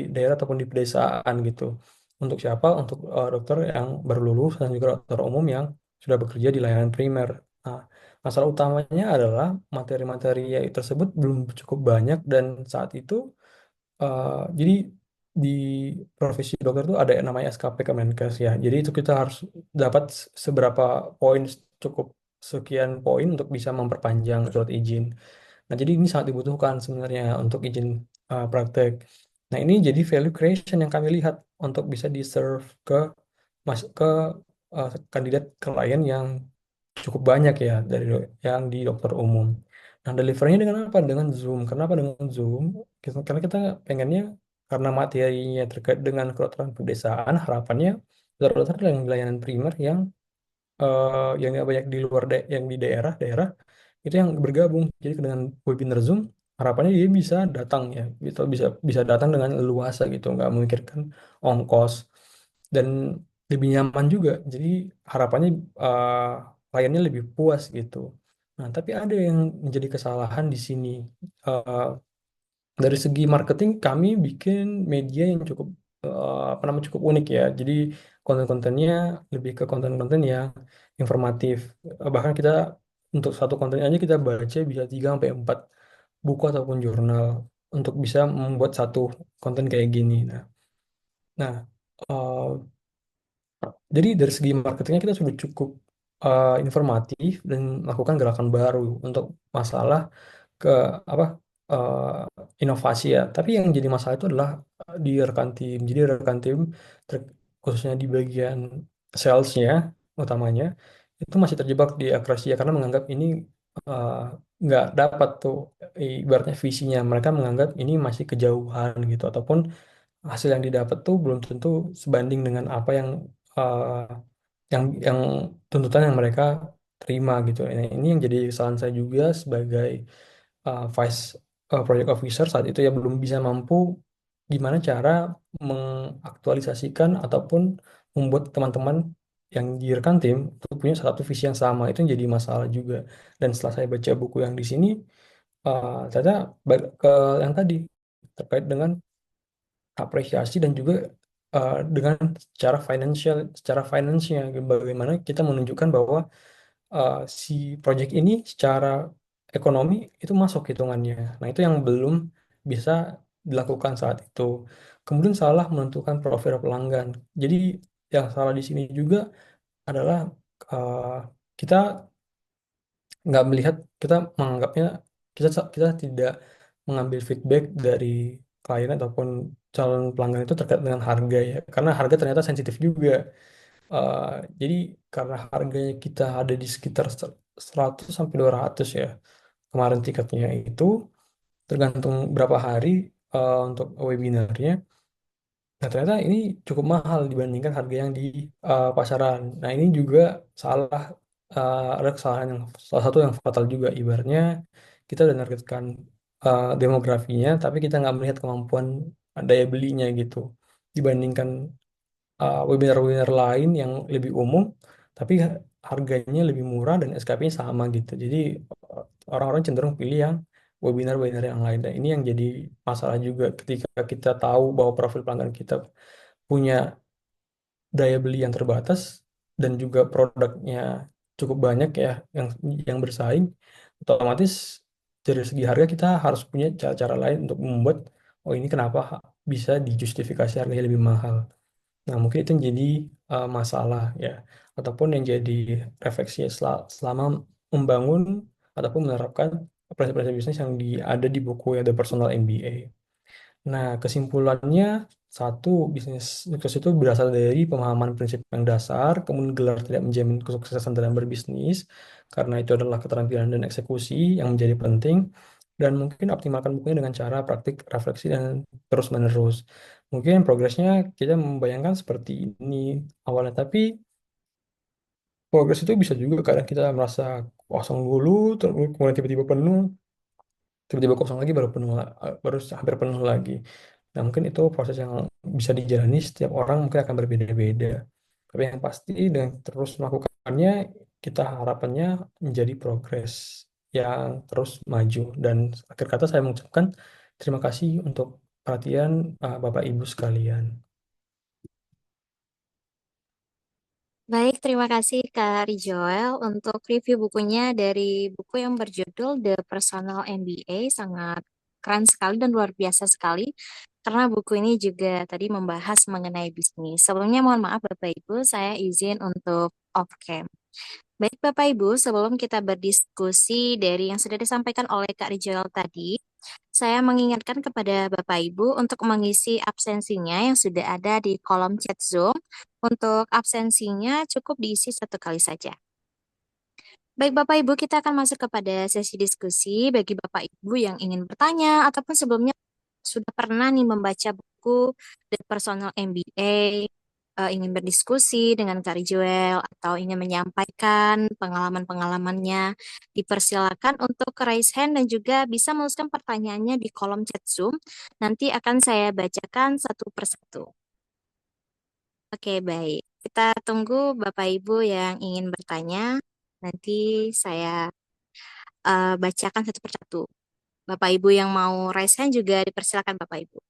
daerah ataupun di pedesaan gitu. Untuk siapa? Untuk dokter yang baru lulus dan juga dokter umum yang sudah bekerja di layanan primer. Nah, masalah utamanya adalah materi-materi tersebut belum cukup banyak dan saat itu jadi di profesi dokter itu ada yang namanya SKP Kemenkes ya. Jadi itu kita harus dapat seberapa poin, cukup sekian poin untuk bisa memperpanjang surat izin. Nah, jadi ini sangat dibutuhkan sebenarnya untuk izin praktek. Nah, ini jadi value creation yang kami lihat untuk bisa di-serve ke ke kandidat klien yang cukup banyak ya dari yang di dokter umum. Nah, deliverynya dengan apa? Dengan Zoom. Kenapa dengan Zoom? Karena kita pengennya karena materinya terkait dengan kedokteran pedesaan, harapannya dokter-dokter yang di layanan primer yang nggak banyak di luar yang di daerah-daerah itu yang bergabung. Jadi dengan webinar Zoom harapannya dia bisa datang ya, gitu bisa bisa datang dengan leluasa gitu, nggak memikirkan ongkos dan lebih nyaman juga. Jadi harapannya kliennya lebih puas gitu. Nah, tapi ada yang menjadi kesalahan di sini. Eh, dari segi marketing kami bikin media yang cukup apa namanya cukup unik ya. Jadi konten-kontennya lebih ke konten-konten yang informatif. Bahkan kita untuk satu konten aja kita baca bisa 3 sampai 4 buku ataupun jurnal untuk bisa membuat satu konten kayak gini. Nah, eh, jadi dari segi marketingnya kita sudah cukup informatif dan melakukan gerakan baru untuk masalah ke apa inovasi ya. Tapi yang jadi masalah itu adalah di rekan tim. Jadi rekan tim khususnya di bagian salesnya utamanya itu masih terjebak di akrasia karena menganggap ini eh, nggak dapat tuh ibaratnya visinya. Mereka menganggap ini masih kejauhan gitu ataupun hasil yang didapat tuh belum tentu sebanding dengan apa eh, yang tuntutan yang mereka terima gitu. Nah, ini yang jadi kesalahan saya juga sebagai vice project officer saat itu ya belum bisa mampu gimana cara mengaktualisasikan ataupun membuat teman-teman yang di rekan tim itu punya satu visi yang sama itu yang jadi masalah juga. Dan setelah saya baca buku yang di sini ternyata balik ke yang tadi terkait dengan apresiasi dan juga dengan secara financial bagaimana kita menunjukkan bahwa si project ini secara ekonomi itu masuk hitungannya. Nah, itu yang belum bisa dilakukan saat itu. Kemudian salah menentukan profil pelanggan. Jadi yang salah di sini juga adalah uh, kita nggak melihat, kita menganggapnya kita tidak mengambil feedback dari klien ataupun calon pelanggan itu terkait dengan harga ya, karena harga ternyata sensitif juga. Eh, jadi karena harganya kita ada di sekitar 100 sampai 200 ya kemarin tiketnya itu, tergantung berapa hari untuk webinarnya. Nah, ternyata ini cukup mahal dibandingkan harga yang di pasaran. Nah, ini juga salah, ada kesalahan yang salah satu yang fatal juga. Ibaratnya kita udah nargetkan demografinya, tapi kita nggak melihat kemampuan daya belinya gitu. Dibandingkan webinar-webinar lain yang lebih umum, tapi harganya lebih murah dan SKP-nya sama gitu. Jadi orang-orang cenderung pilih yang webinar-webinar yang lain. Dan ini yang jadi masalah juga ketika kita tahu bahwa profil pelanggan kita punya daya beli yang terbatas dan juga produknya cukup banyak ya yang bersaing, otomatis dari segi harga kita harus punya cara-cara lain untuk membuat oh ini kenapa bisa dijustifikasi harganya lebih mahal. Nah, mungkin itu yang jadi masalah ya, ataupun yang jadi refleksi selama membangun ataupun menerapkan prinsip-prinsip bisnis yang ada di buku ya The Personal MBA. Nah, kesimpulannya satu, bisnis sukses itu berasal dari pemahaman prinsip yang dasar, kemudian gelar tidak menjamin kesuksesan dalam berbisnis, karena itu adalah keterampilan dan eksekusi yang menjadi penting, dan mungkin optimalkan bukunya dengan cara praktik, refleksi, dan terus-menerus. Mungkin progresnya kita membayangkan seperti ini awalnya, tapi progres itu bisa juga kadang kita merasa kosong dulu, terus kemudian tiba-tiba penuh, tiba-tiba kosong lagi baru penuh, baru hampir penuh lagi. Nah, mungkin itu proses yang bisa dijalani, setiap orang mungkin akan berbeda-beda. Tapi yang pasti dengan terus melakukannya kita harapannya menjadi progres yang terus maju. Dan akhir kata saya mengucapkan terima kasih untuk perhatian Bapak Ibu sekalian. Baik, terima kasih Kak Rijoel untuk review bukunya dari buku yang berjudul The Personal MBA. Sangat keren sekali dan luar biasa sekali. Karena buku ini juga tadi membahas mengenai bisnis. Sebelumnya mohon maaf Bapak Ibu, saya izin untuk off cam. Baik Bapak Ibu, sebelum kita berdiskusi dari yang sudah disampaikan oleh Kak Rijoel tadi, saya mengingatkan kepada Bapak Ibu untuk mengisi absensinya yang sudah ada di kolom chat Zoom. Untuk absensinya cukup diisi satu kali saja. Baik Bapak Ibu, kita akan masuk kepada sesi diskusi bagi Bapak Ibu yang ingin bertanya ataupun sebelumnya sudah pernah nih membaca buku The Personal MBA, ingin berdiskusi dengan Kak Joel atau ingin menyampaikan pengalaman-pengalamannya, dipersilakan untuk raise hand dan juga bisa menuliskan pertanyaannya di kolom chat Zoom. Nanti akan saya bacakan satu persatu. Oke, baik. Kita tunggu Bapak Ibu yang ingin bertanya. Nanti saya bacakan satu persatu. Bapak Ibu yang mau raise hand juga dipersilakan Bapak Ibu.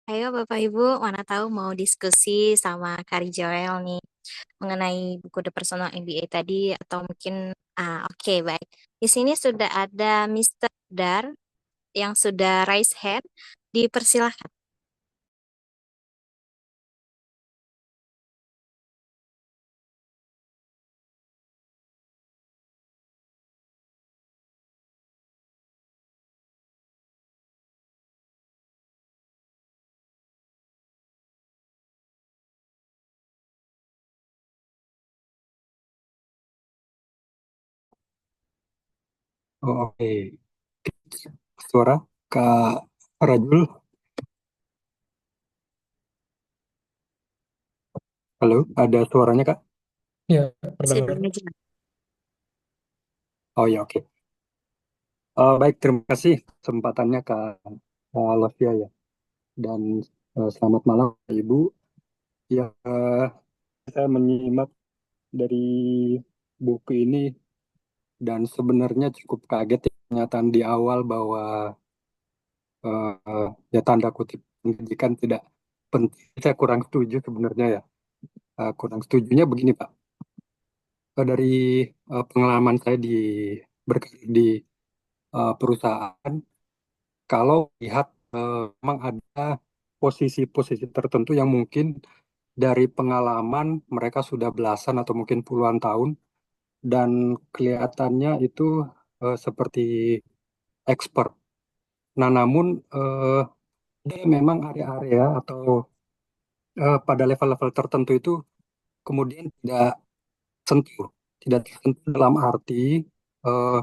Ayo Bapak Ibu, mana tahu mau diskusi sama Kari Joel nih mengenai buku The Personal MBA tadi atau mungkin oke, baik. Di sini sudah ada Mister Dar yang sudah raise hand. Dipersilahkan. Oh, oke. Suara Kak Rajul. Halo, ada suaranya Kak? Ya, Sudah terdengar. aja. Oh ya, oke. Baik, terima kasih kesempatannya Kak Lovia ya. Dan selamat malam Kak Ibu. Ya, saya menyimak dari buku ini dan sebenarnya cukup kaget ya, pernyataan di awal bahwa ya tanda kutip pendidikan tidak penting. Saya kurang setuju sebenarnya ya. Kurang setujunya begini Pak. Dari pengalaman saya berkarir di perusahaan, kalau lihat memang ada posisi-posisi tertentu yang mungkin dari pengalaman mereka sudah belasan atau mungkin puluhan tahun dan kelihatannya itu seperti expert. Nah, namun ada memang area-area atau pada level-level tertentu itu kemudian sentuh, tidak tersentuh dalam arti eh,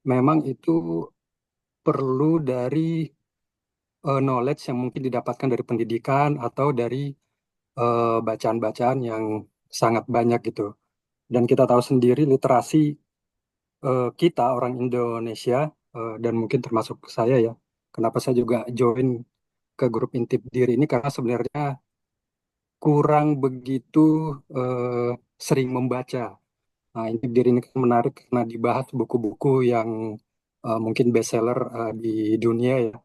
memang itu perlu dari knowledge yang mungkin didapatkan dari pendidikan atau dari bacaan-bacaan yang sangat banyak gitu. Dan kita tahu sendiri literasi kita orang Indonesia dan mungkin termasuk saya ya. Kenapa saya juga join ke grup Intip Diri ini karena sebenarnya kurang begitu eh, sering membaca. Nah, Intip Diri ini kan menarik karena dibahas buku-buku yang mungkin bestseller di dunia ya.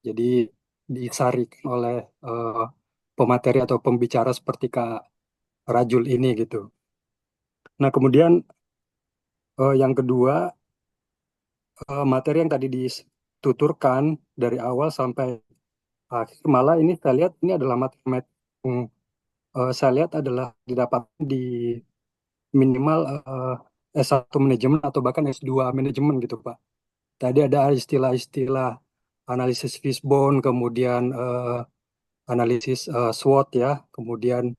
Jadi disarikan oleh eh, pemateri atau pembicara seperti Kak Rajul ini gitu. Nah, kemudian yang kedua, materi yang tadi dituturkan dari awal sampai akhir, malah ini saya lihat ini adalah materi yang saya lihat adalah didapat di minimal S1 manajemen atau bahkan S2 manajemen gitu Pak. Tadi ada istilah-istilah analisis fishbone, kemudian analisis SWOT ya, kemudian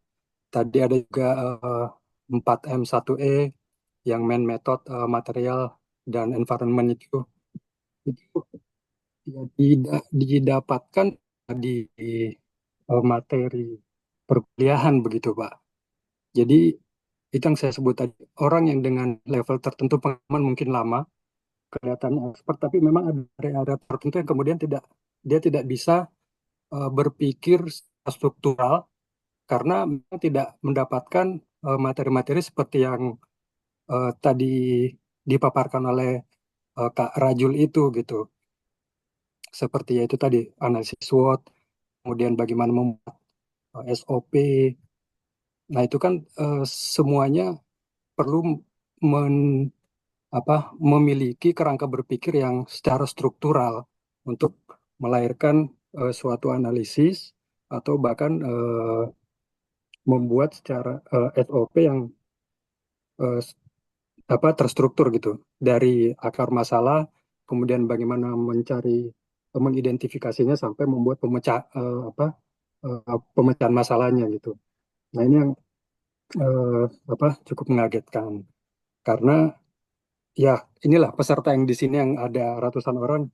tadi ada juga 4M1E yang main method material dan environment itu ya tidak didapatkan di materi perkuliahan begitu Pak. Jadi itu yang saya sebut tadi, orang yang dengan level tertentu pengalaman mungkin lama, kelihatan expert, tapi memang ada area-area tertentu yang kemudian dia tidak bisa berpikir secara struktural karena memang tidak mendapatkan materi-materi seperti yang tadi dipaparkan oleh Kak Rajul itu gitu. Seperti ya itu tadi analisis SWOT, kemudian bagaimana membuat SOP. Nah, itu kan semuanya perlu men, memiliki kerangka berpikir yang secara struktural untuk melahirkan suatu analisis atau bahkan membuat secara SOP yang eh, terstruktur gitu dari akar masalah, kemudian bagaimana mencari mengidentifikasinya sampai membuat pemecahan masalahnya gitu. Nah, ini yang eh, cukup mengagetkan karena ya inilah peserta yang di sini yang ada ratusan orang,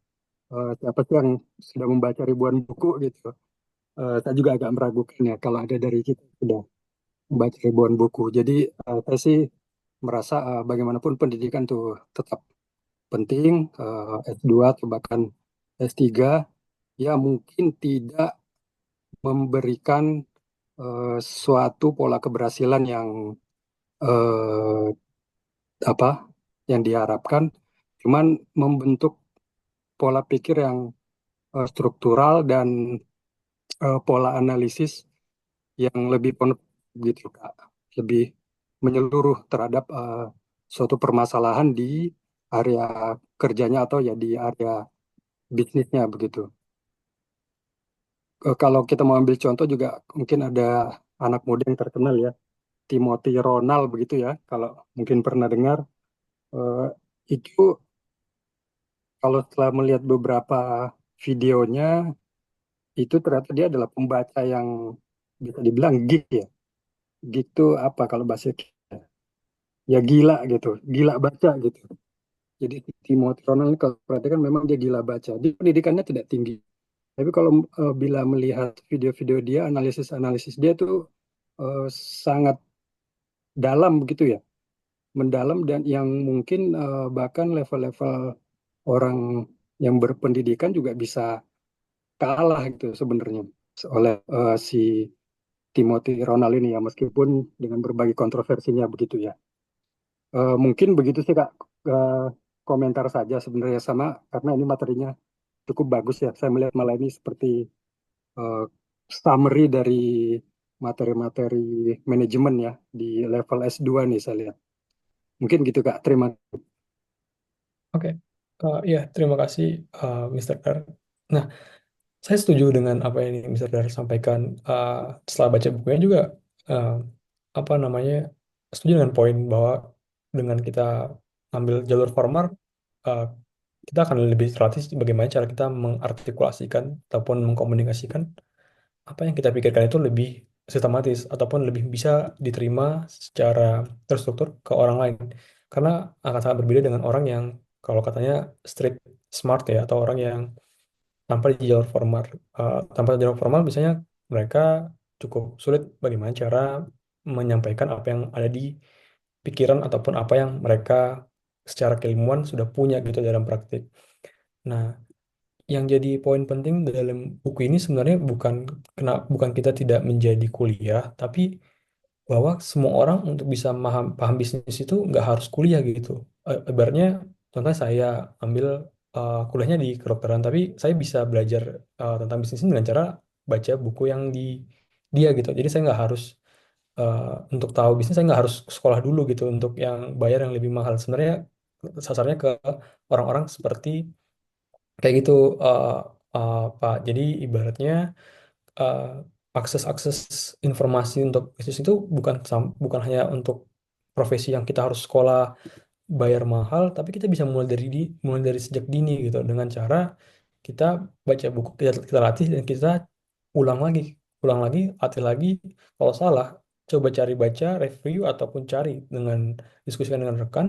siapa sih yang sudah membaca ribuan buku gitu. Saya juga agak meragukan ya kalau ada dari kita yang sudah membaca ribuan buku. Jadi saya sih merasa bagaimanapun pendidikan tuh tetap penting, S2 atau bahkan S3 ya mungkin tidak memberikan suatu pola keberhasilan yang eh, apa yang diharapkan, cuman membentuk pola pikir yang struktural dan pola analisis yang lebih penuh gitu Kak, lebih menyeluruh terhadap suatu permasalahan di area kerjanya atau ya di area bisnisnya begitu. Kalau kita mau ambil contoh juga mungkin ada anak muda yang terkenal ya, Timothy Ronald begitu ya, kalau mungkin pernah dengar. Eh, itu kalau setelah melihat beberapa videonya, itu ternyata dia adalah pembaca yang bisa dibilang geek ya. Geek itu apa kalau bahasa kita? Ya gila gitu, gila baca gitu. Jadi Timothy Ronald ini kalau perhatikan memang dia gila baca. Dia pendidikannya tidak tinggi. Tapi kalau bila melihat video-video dia, analisis-analisis dia tuh eh, sangat dalam begitu ya, mendalam dan yang mungkin bahkan level-level orang yang berpendidikan juga bisa kalah gitu sebenarnya oleh si Timothy Ronald ini ya, meskipun dengan berbagai kontroversinya begitu ya. Mungkin begitu sih Kak, Eh, komentar saja sebenarnya sama karena ini materinya cukup bagus ya. Saya melihat malah ini seperti eh, summary dari materi-materi manajemen ya di level S2 nih saya lihat. Mungkin gitu Kak. Terima Oke, ya terima kasih Mr. Dar. Nah, saya setuju dengan apa yang Mr. Dar sampaikan. Setelah baca bukunya juga uh, apa namanya setuju dengan poin bahwa dengan kita ambil jalur formal, uh, kita akan lebih terlatih bagaimana cara kita mengartikulasikan ataupun mengkomunikasikan apa yang kita pikirkan itu lebih sistematis ataupun lebih bisa diterima secara terstruktur ke orang lain. Karena akan sangat berbeda dengan orang yang kalau katanya street smart ya, atau orang yang tanpa di jalur formal. Tanpa jalur formal biasanya mereka cukup sulit bagaimana cara menyampaikan apa yang ada di pikiran ataupun apa yang mereka secara keilmuan sudah punya gitu dalam praktik. Nah, yang jadi poin penting dalam buku ini sebenarnya bukan kita tidak menjadi kuliah, tapi bahwa semua orang untuk bisa paham bisnis itu nggak harus kuliah gitu. Ibaratnya, contohnya saya ambil kuliahnya di kedokteran, tapi saya bisa belajar tentang bisnis ini dengan cara baca buku yang di dia gitu. Jadi saya nggak harus eh, untuk tahu bisnis saya nggak harus sekolah dulu gitu untuk yang bayar yang lebih mahal. Sebenarnya sasarnya ke orang-orang seperti kayak gitu, eh, Pak. Jadi ibaratnya eh, akses-akses informasi untuk bisnis itu bukan hanya untuk profesi yang kita harus sekolah bayar mahal, tapi kita bisa mulai dari sejak dini gitu dengan cara kita baca buku, kita latih dan kita ulang lagi, latih lagi. Kalau salah, coba cari baca, review ataupun cari dengan diskusikan dengan rekan,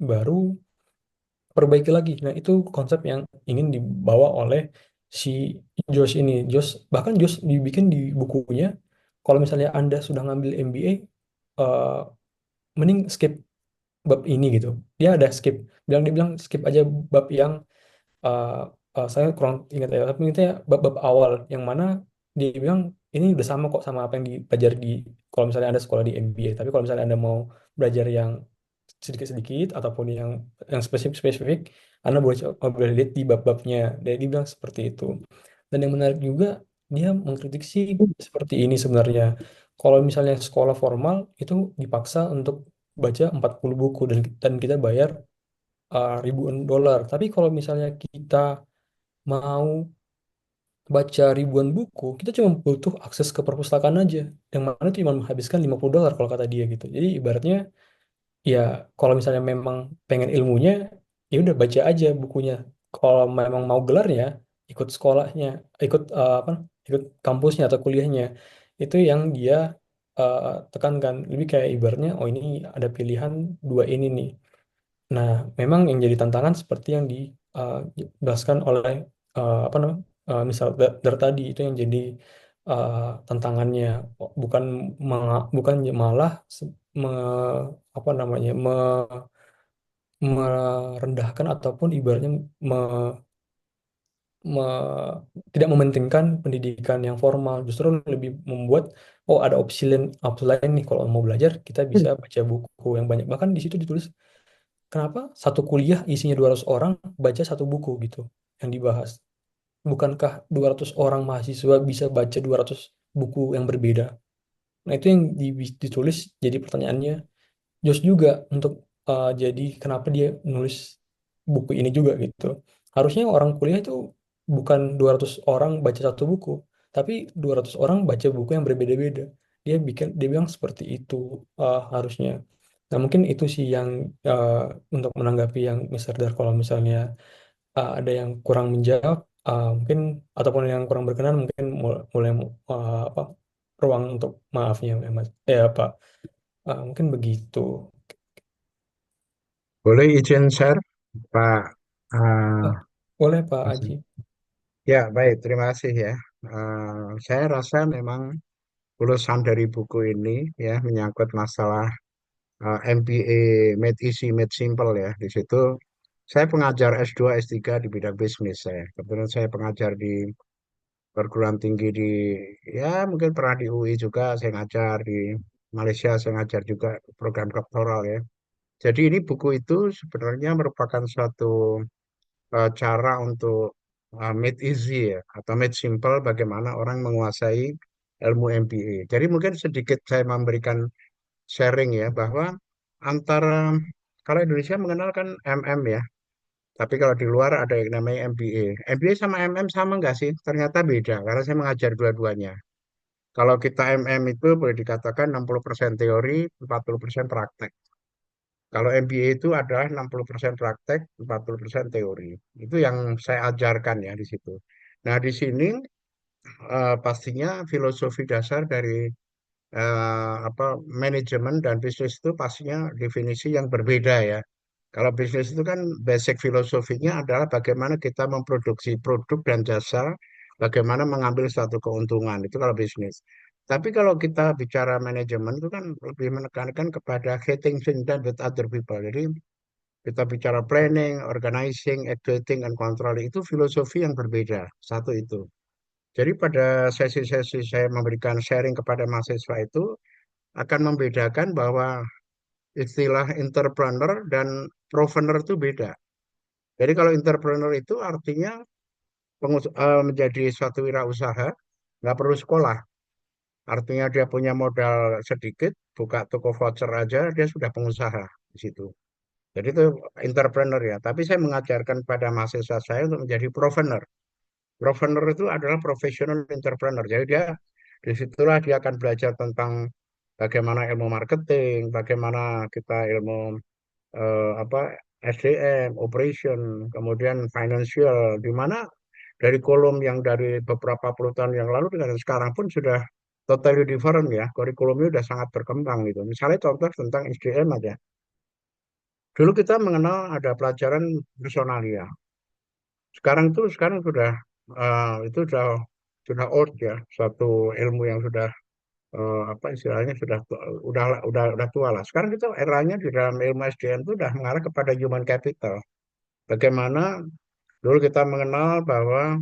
baru perbaiki lagi. Nah, itu konsep yang ingin dibawa oleh si Josh ini. Bahkan Josh dibikin di bukunya, kalau misalnya Anda sudah ngambil MBA, eh, mending skip bab ini gitu. Dia bilang skip aja bab yang eh, saya kurang ingat ya, tapi ingatnya bab-bab awal yang mana dia bilang ini udah sama kok sama apa yang dipelajari di kalau misalnya Anda sekolah di MBA. Tapi kalau misalnya Anda mau belajar yang sedikit-sedikit ataupun yang spesifik-spesifik, Anda boleh lihat di bab-babnya. Dan dia bilang seperti itu. Dan yang menarik juga, dia mengkritik sih seperti ini sebenarnya. Kalau misalnya sekolah formal itu dipaksa untuk baca 40 buku dan kita bayar ribuan dolar. Tapi kalau misalnya kita mau baca ribuan buku, kita cuma butuh akses ke perpustakaan aja. Yang mana itu cuma menghabiskan 50 dolar kalau kata dia gitu. Jadi ibaratnya ya kalau misalnya memang pengen ilmunya, ya udah baca aja bukunya. Kalau memang mau gelarnya, ikut sekolahnya, ikut kampusnya atau kuliahnya. Itu yang dia eh, tekankan. Lebih kayak ibaratnya, oh ini ada pilihan dua ini nih. Nah, memang yang jadi tantangan seperti yang dijelaskan oleh apa namanya, misal dari tadi itu yang jadi eh, tantangannya. Bukan malah apa namanya merendahkan ataupun ibaratnya me- tidak mementingkan pendidikan yang formal, justru lebih membuat oh ada opsi lain nih kalau mau belajar kita bisa baca buku yang banyak. Bahkan di situ ditulis kenapa satu kuliah isinya 200 orang baca satu buku gitu yang dibahas. Bukankah 200 orang mahasiswa bisa baca 200 buku yang berbeda? Nah, itu yang ditulis jadi pertanyaannya Josh juga untuk jadi kenapa dia nulis buku ini juga gitu. Harusnya orang kuliah itu bukan 200 orang baca satu buku, tapi 200 orang baca buku yang berbeda-beda. Dia bilang seperti itu harusnya. Nah, mungkin itu sih yang uh, untuk menanggapi yang Mr. Dar kalau misalnya ada yang kurang menjawab, mungkin ataupun yang kurang berkenan mungkin mulai apa ruang untuk maafnya ya Mas. Pak. Mungkin begitu. Boleh izin share, Pak Ah, ah, boleh Pak Aji. Hasan? Ya, baik. Terima kasih ya. Saya rasa memang lulusan dari buku ini ya menyangkut masalah MBA Made Easy, Made Simple ya. Di situ saya pengajar S2, S3 di bidang bisnis saya. Kebetulan saya pengajar di perguruan tinggi di ya mungkin pernah di UI juga saya ngajar di Malaysia saya ngajar juga program doktoral ya. Jadi ini buku itu sebenarnya merupakan suatu cara untuk made easy ya atau made simple bagaimana orang menguasai ilmu MBA. Jadi mungkin sedikit saya memberikan sharing ya bahwa antara kalau Indonesia mengenalkan MM ya, tapi kalau di luar ada yang namanya MBA. MBA sama MM sama nggak sih? Ternyata beda karena saya mengajar dua-duanya. Kalau kita MM itu boleh dikatakan 60% teori, 40% praktek. Kalau MBA itu adalah 60% praktek, 40% teori. Itu yang saya ajarkan ya di situ. Nah, di sini pastinya filosofi dasar dari apa manajemen dan bisnis itu pastinya definisi yang berbeda ya. Kalau bisnis itu kan basic filosofinya adalah bagaimana kita memproduksi produk dan jasa, bagaimana mengambil satu keuntungan. Itu kalau bisnis. Tapi kalau kita bicara manajemen itu kan lebih menekankan kepada getting things done with other people. Jadi kita bicara planning, organizing, executing, and controlling itu filosofi yang berbeda. Satu itu. Jadi pada sesi-sesi saya memberikan sharing kepada mahasiswa itu akan membedakan bahwa istilah entrepreneur dan proveneur itu beda. Jadi kalau entrepreneur itu artinya menjadi suatu wirausaha, nggak perlu sekolah. Artinya dia punya modal sedikit, buka toko voucher aja, dia sudah pengusaha di situ. Jadi itu entrepreneur ya. Tapi saya mengajarkan pada mahasiswa saya untuk menjadi proveneur. Proveneur itu adalah professional entrepreneur. Jadi dia disitulah dia akan belajar tentang bagaimana ilmu marketing, bagaimana kita ilmu apa SDM, operation, kemudian financial, di mana dari kolom yang dari beberapa puluh tahun yang lalu dengan sekarang pun sudah totally different ya. Kurikulumnya sudah sangat berkembang gitu. Misalnya contoh tentang SDM aja. Dulu kita mengenal ada pelajaran personalia. Sekarang sudah itu sudah old ya, suatu ilmu yang sudah apa istilahnya udah tua lah. Sekarang kita eranya di dalam ilmu SDM itu sudah mengarah kepada human capital. Bagaimana dulu kita mengenal bahwa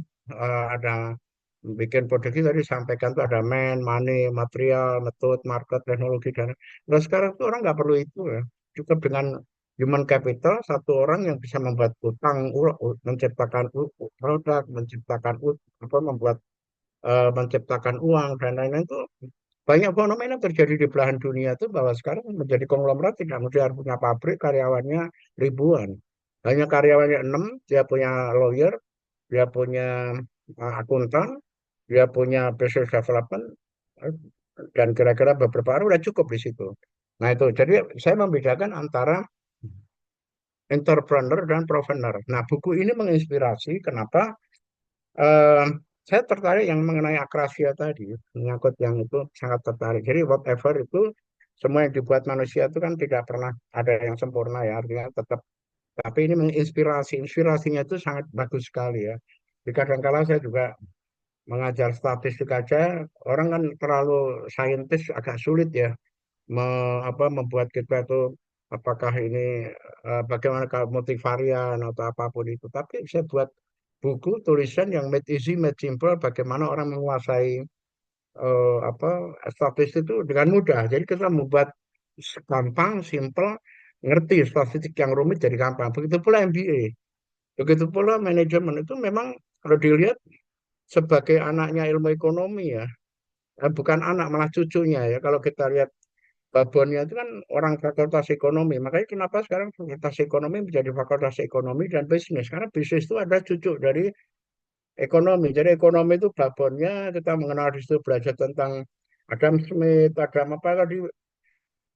ada bikin produksi tadi sampaikan tuh ada money, material, metode, market, teknologi dan nah sekarang tuh orang nggak perlu itu ya. Cukup dengan human capital satu orang yang bisa membuat utang, menciptakan produk, apa menciptakan uang dan lain-lain itu banyak fenomena terjadi di belahan dunia itu bahwa sekarang menjadi konglomerat tidak mesti harus punya pabrik karyawannya ribuan. Hanya karyawannya enam, dia punya lawyer, dia punya akuntan, dia punya business development, eh, dan kira-kira beberapa orang udah cukup di situ. Nah itu, jadi saya membedakan antara entrepreneur dan proveneur. Nah buku ini menginspirasi kenapa eh, saya tertarik yang mengenai akrasia tadi, menyangkut yang itu sangat tertarik. Jadi whatever itu, semua yang dibuat manusia itu kan tidak pernah ada yang sempurna ya, artinya tetap. Tapi ini menginspirasi, inspirasinya itu sangat bagus sekali ya. Jadi kadang-kala saya juga mengajar statistik aja, orang kan terlalu saintis agak sulit ya membuat kita itu apakah ini bagaimana kalau multivarian atau apapun itu. Tapi saya buat buku tulisan yang made easy, made simple, bagaimana orang menguasai apa statistik itu dengan mudah. Jadi kita membuat gampang, simple, ngerti statistik yang rumit jadi gampang. Begitu pula MBA, begitu pula manajemen itu memang kalau dilihat sebagai anaknya ilmu ekonomi ya, bukan anak malah cucunya ya. Kalau kita lihat babonnya itu kan orang fakultas ekonomi. Makanya kenapa sekarang fakultas ekonomi menjadi fakultas ekonomi dan bisnis. Karena bisnis itu ada cucu dari ekonomi. Jadi ekonomi itu babonnya kita mengenal di situ belajar tentang Adam Smith, Adam apa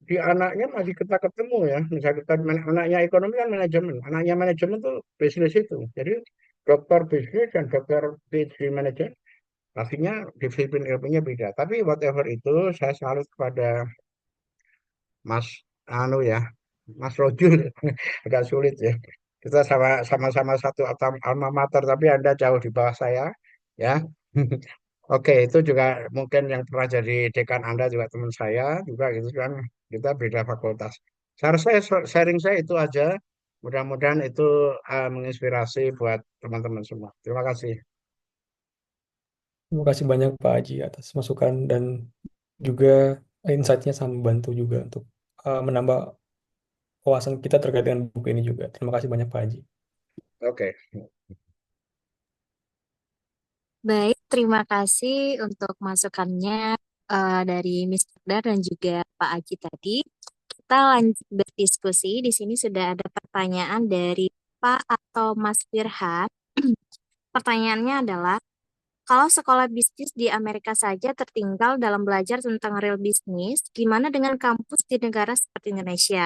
di anaknya masih kita ketemu ya. Misalnya kita anaknya ekonomi kan manajemen, anaknya manajemen tuh bisnis itu. Jadi dokter bisnis dan dokter PhD manajemen pastinya disiplin ilmunya beda. Tapi whatever itu saya salut kepada Mas Anu ya, Mas Rojul agak sulit ya. Kita sama-sama satu alma mater tapi Anda jauh di bawah saya ya. Oke, itu juga mungkin yang pernah jadi dekan Anda juga teman saya juga gitu kan. Kita beda fakultas. Saya sharing saya itu aja. Mudah-mudahan itu menginspirasi buat teman-teman semua. Terima kasih. Terima kasih banyak Pak Haji atas masukan dan juga insight-nya sama membantu juga untuk menambah wawasan kita terkait dengan buku ini juga. Terima kasih banyak Pak Haji. Oke. Baik, terima kasih untuk masukannya dari Miss Firda dan juga Pak Aji tadi. Kita lanjut berdiskusi. Di sini sudah ada pertanyaan dari Pak atau Mas Firhan. Pertanyaannya adalah, kalau sekolah bisnis di Amerika saja tertinggal dalam belajar tentang real bisnis, gimana dengan kampus di negara seperti Indonesia?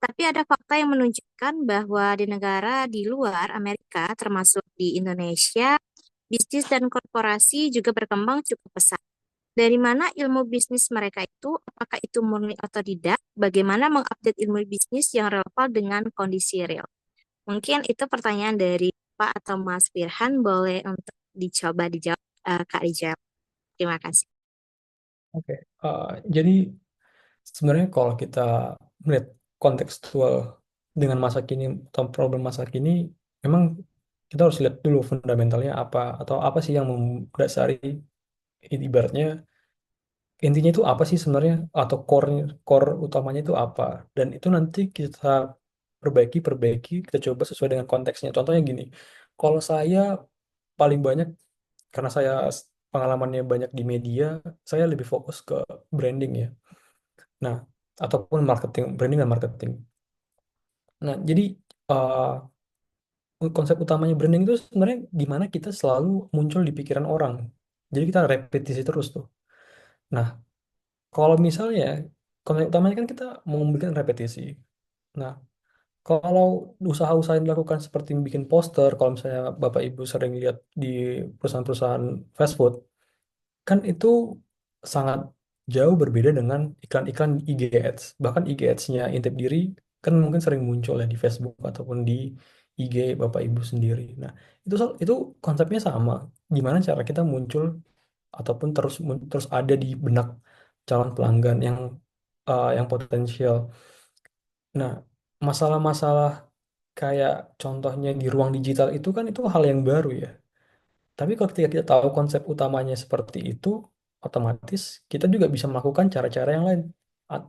Tapi ada fakta yang menunjukkan bahwa di negara di luar Amerika, termasuk di Indonesia, bisnis dan korporasi juga berkembang cukup pesat. Dari mana ilmu bisnis mereka itu? Apakah itu murni atau tidak? Bagaimana mengupdate ilmu bisnis yang relevan dengan kondisi real? Mungkin itu pertanyaan dari Pak atau Mas Firhan. Boleh untuk dicoba dijawab, Kak Rijal. Terima kasih. Oke, jadi sebenarnya kalau kita melihat kontekstual dengan masa kini atau problem masa kini, memang kita harus lihat dulu fundamentalnya apa atau apa sih yang mendasari ibaratnya intinya itu apa sih sebenarnya atau core utamanya itu apa dan itu nanti kita perbaiki kita coba sesuai dengan konteksnya. Contohnya gini, kalau saya paling banyak karena saya pengalamannya banyak di media, saya lebih fokus ke branding ya. Nah, ataupun marketing, branding dan marketing. Nah, jadi uh, konsep utamanya branding itu sebenarnya gimana kita selalu muncul di pikiran orang. Jadi kita repetisi terus tuh. Nah, kalau misalnya konsep utamanya kan kita mau memberikan repetisi. Nah, kalau usaha-usaha yang dilakukan seperti bikin poster, kalau misalnya Bapak Ibu sering lihat di perusahaan-perusahaan fast food, kan itu sangat jauh berbeda dengan iklan-iklan IG Ads. Bahkan IG Ads-nya intip diri kan mungkin sering muncul ya di Facebook ataupun di IG Bapak Ibu sendiri. Nah, itu konsepnya sama. Gimana cara kita muncul ataupun terus ada di benak calon pelanggan yang potensial. Nah, masalah-masalah kayak contohnya di ruang digital itu kan itu hal yang baru ya. Tapi kalau ketika kita tahu konsep utamanya seperti itu, otomatis kita juga bisa melakukan cara-cara yang lain.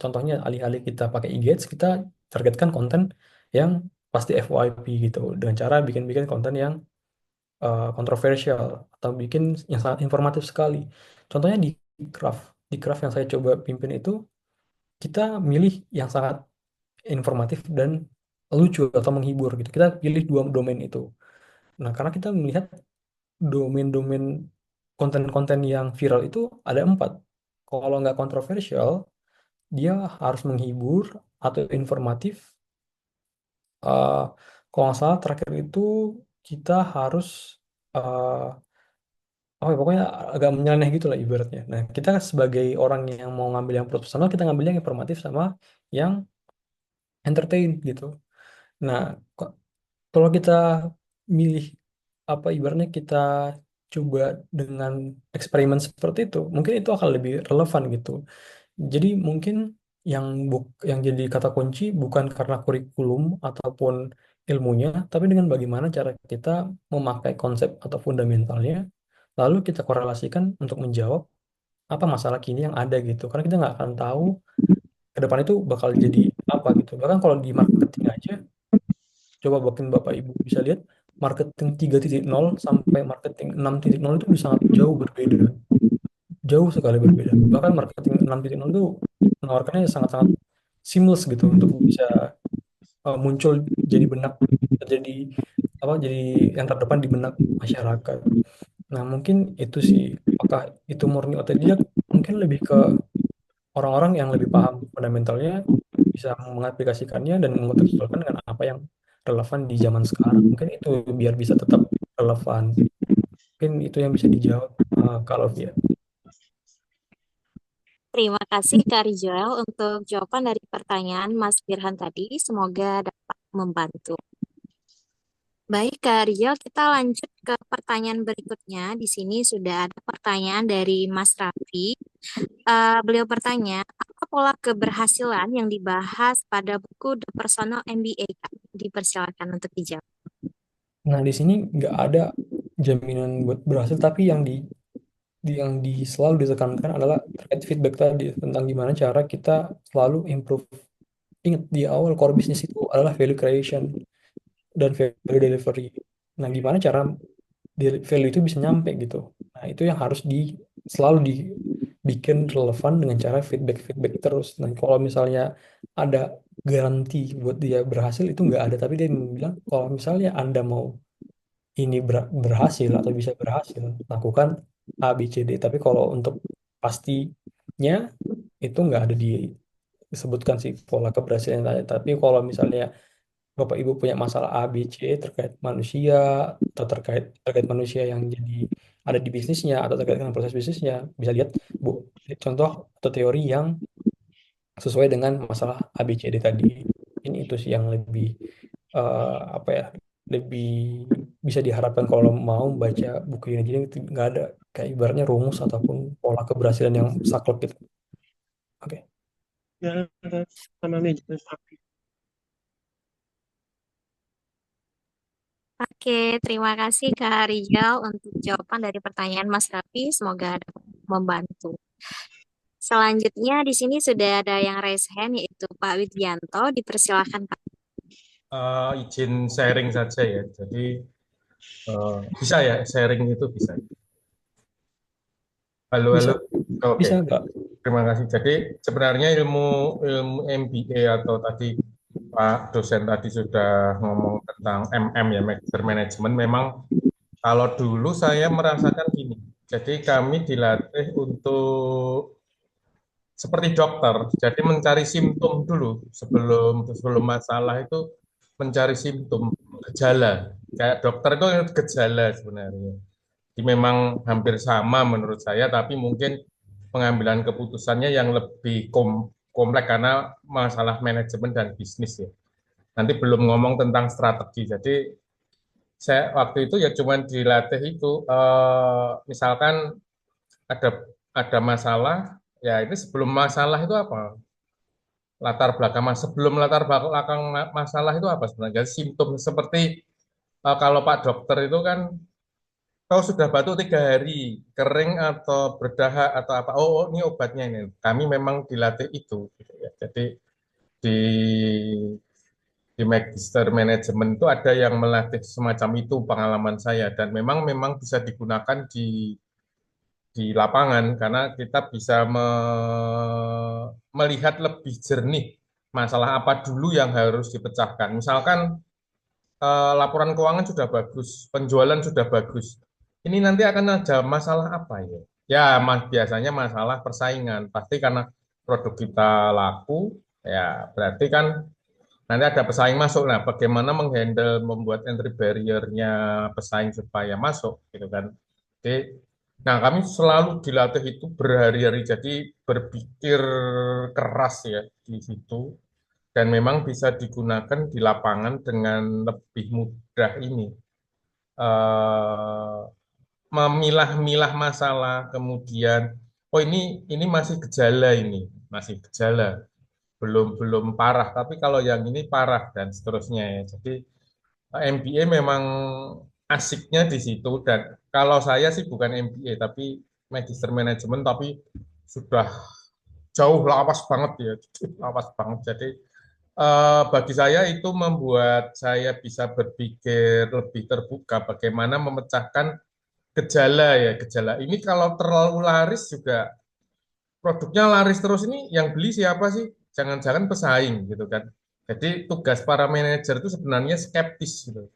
Contohnya alih-alih kita pakai e-gates, kita targetkan konten yang pasti FYP gitu. Dengan cara bikin-bikin konten yang kontroversial atau bikin yang sangat informatif sekali. Contohnya Craft. Di Craft yang saya coba pimpin itu, kita milih yang sangat informatif dan lucu atau menghibur gitu. Kita pilih dua domain itu. Nah, karena kita melihat domain-domain konten-konten yang viral itu ada 4. Kalau nggak kontroversial, dia harus menghibur atau informatif. Eh, Kalau nggak salah terakhir itu kita harus eh, oh ya, pokoknya agak menyeleneh gitu lah ibaratnya. Nah, kita sebagai orang yang mau ngambil yang profesional, kita ngambil yang informatif sama yang entertain gitu. Nah, kalau kita milih apa ibaratnya kita coba dengan eksperimen seperti itu, mungkin itu akan lebih relevan gitu. Jadi mungkin yang jadi kata kunci bukan karena kurikulum ataupun ilmunya, tapi dengan bagaimana cara kita memakai konsep atau fundamentalnya, lalu kita korelasikan untuk menjawab apa masalah kini yang ada gitu. Karena kita nggak akan tahu ke depan itu bakal jadi apa gitu. Bahkan kalau di marketing aja, coba bahkan Bapak Ibu bisa lihat marketing 3.0 sampai marketing 6.0 itu bisa sangat jauh berbeda. Jauh sekali berbeda. Bahkan marketing 6.0 itu menawarkannya sangat-sangat seamless gitu untuk bisa muncul jadi benak jadi jadi yang terdepan di benak masyarakat. Nah, mungkin itu sih apakah itu murni otodidak? Mungkin lebih ke orang-orang yang lebih paham fundamentalnya bisa mengaplikasikannya dan mengontextualkan dengan apa yang relevan di zaman sekarang. Mungkin itu biar bisa tetap relevan. Mungkin itu yang bisa dijawab kalau via. Terima kasih Kak Rizal untuk jawaban dari pertanyaan Mas Firhan tadi. Semoga dapat membantu. Baik Kak Rizal, kita lanjut ke pertanyaan berikutnya. Di sini sudah ada pertanyaan dari Mas Raffi. Beliau bertanya, apa pola keberhasilan yang dibahas pada buku The Personal MBA, Kak? Dipersilakan untuk dijawab. Nah, di sini nggak ada jaminan buat berhasil, tapi yang selalu ditekankan adalah terkait feedback tadi tentang gimana cara kita selalu improve. Ingat di awal core business itu adalah value creation dan value delivery. Nah, gimana cara value itu bisa nyampe gitu. Nah, itu yang harus selalu dibikin relevan dengan cara feedback terus. Nah, kalau misalnya ada garansi buat dia berhasil itu nggak ada, tapi dia bilang kalau misalnya Anda mau ini berhasil atau bisa berhasil, lakukan A, B, C, D. Tapi kalau untuk pastinya itu nggak ada disebutkan sih pola keberhasilan tadi. Tapi kalau misalnya Bapak Ibu punya masalah A, B, C terkait manusia atau terkait manusia yang jadi ada di bisnisnya atau terkait dengan proses bisnisnya, bisa lihat Bu contoh atau teori yang sesuai dengan masalah A, B, C, D tadi. Ini itu sih yang lebih apa ya lebih bisa diharapkan kalau mau baca buku ini. Jadi itu nggak ada kayak ibaratnya rumus ataupun pola keberhasilan yang saklek gitu. Oke. Ya, sama manajemen api. Oke, terima kasih Kak Rizal untuk jawaban dari pertanyaan Mas Raffi. Semoga dapat membantu. Selanjutnya di sini sudah ada yang raise hand yaitu Pak Widianto. Dipersilakan Pak. Izin sharing saja ya. Jadi bisa ya sharing itu bisa. Halo, Bisa, halo. Oke, bisa nggak? terima kasih. Jadi sebenarnya ilmu ilmu MBA atau tadi Pak dosen tadi sudah ngomong tentang MM ya, Master Management. Memang kalau dulu saya merasakan gini. Jadi kami dilatih untuk seperti dokter. Jadi mencari simptom dulu sebelum sebelum masalah itu mencari simptom gejala. Kayak dokter itu gejala sebenarnya. Jadi memang hampir sama menurut saya, tapi mungkin pengambilan keputusannya yang lebih kompleks karena masalah manajemen dan bisnis ya. Nanti belum ngomong tentang strategi. Jadi saya waktu itu ya cuman dilatih itu, misalkan ada masalah, ya ini sebelum masalah itu apa? Latar belakang sebelum latar belakang masalah itu apa sebenarnya? Simptom seperti kalau Pak Dokter itu kan, kalau sudah batuk 3 hari, kering atau berdahak atau apa, oh, oh, ini obatnya ini. Kami memang dilatih itu, gitu ya. Jadi di Magister Manajemen itu ada yang melatih semacam itu pengalaman saya, dan memang bisa digunakan di lapangan karena kita bisa melihat lebih jernih masalah apa dulu yang harus dipecahkan. Misalkan laporan keuangan sudah bagus, penjualan sudah bagus. Ini nanti akan ada masalah apa ya? Ya, biasanya masalah persaingan. Pasti karena produk kita laku, ya berarti kan nanti ada pesaing masuk. Nah, bagaimana menghandle, membuat entry barrier-nya pesaing supaya masuk, gitu kan? Jadi, nah kami selalu dilatih itu berhari-hari. Jadi berpikir keras ya di situ, dan memang bisa digunakan di lapangan dengan lebih mudah ini. Eh, Memilah-milah masalah, kemudian, oh ini masih gejala ini, masih gejala, belum belum parah, tapi kalau yang ini parah dan seterusnya ya. Jadi MBA memang asiknya di situ, dan kalau saya sih bukan MBA tapi Magister Manajemen, tapi sudah jauh lawas banget ya, lawas banget. Jadi bagi saya itu membuat saya bisa berpikir lebih terbuka bagaimana memecahkan gejala ya, gejala ini kalau terlalu laris juga, produknya laris terus, ini yang beli siapa sih? Jangan-jangan pesaing gitu kan. Jadi tugas para manajer itu sebenarnya skeptis gitu.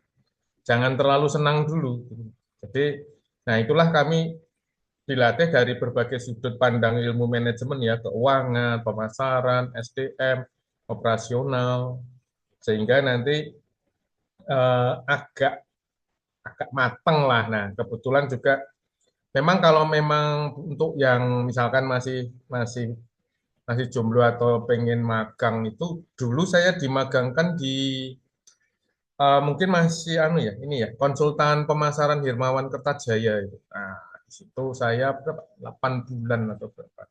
Jangan terlalu senang dulu gitu. Jadi, nah itulah kami dilatih dari berbagai sudut pandang ilmu manajemen ya, keuangan, pemasaran, SDM, operasional, sehingga nanti agak agak mateng lah. Nah, kebetulan juga memang kalau memang untuk yang misalkan masih masih masih jomblo atau pengen magang itu, dulu saya dimagangkan di mungkin masih anu ya, ini ya, konsultan pemasaran Hirmawan Kertajaya itu. Nah, di situ saya berapa? 8 bulan atau berapa.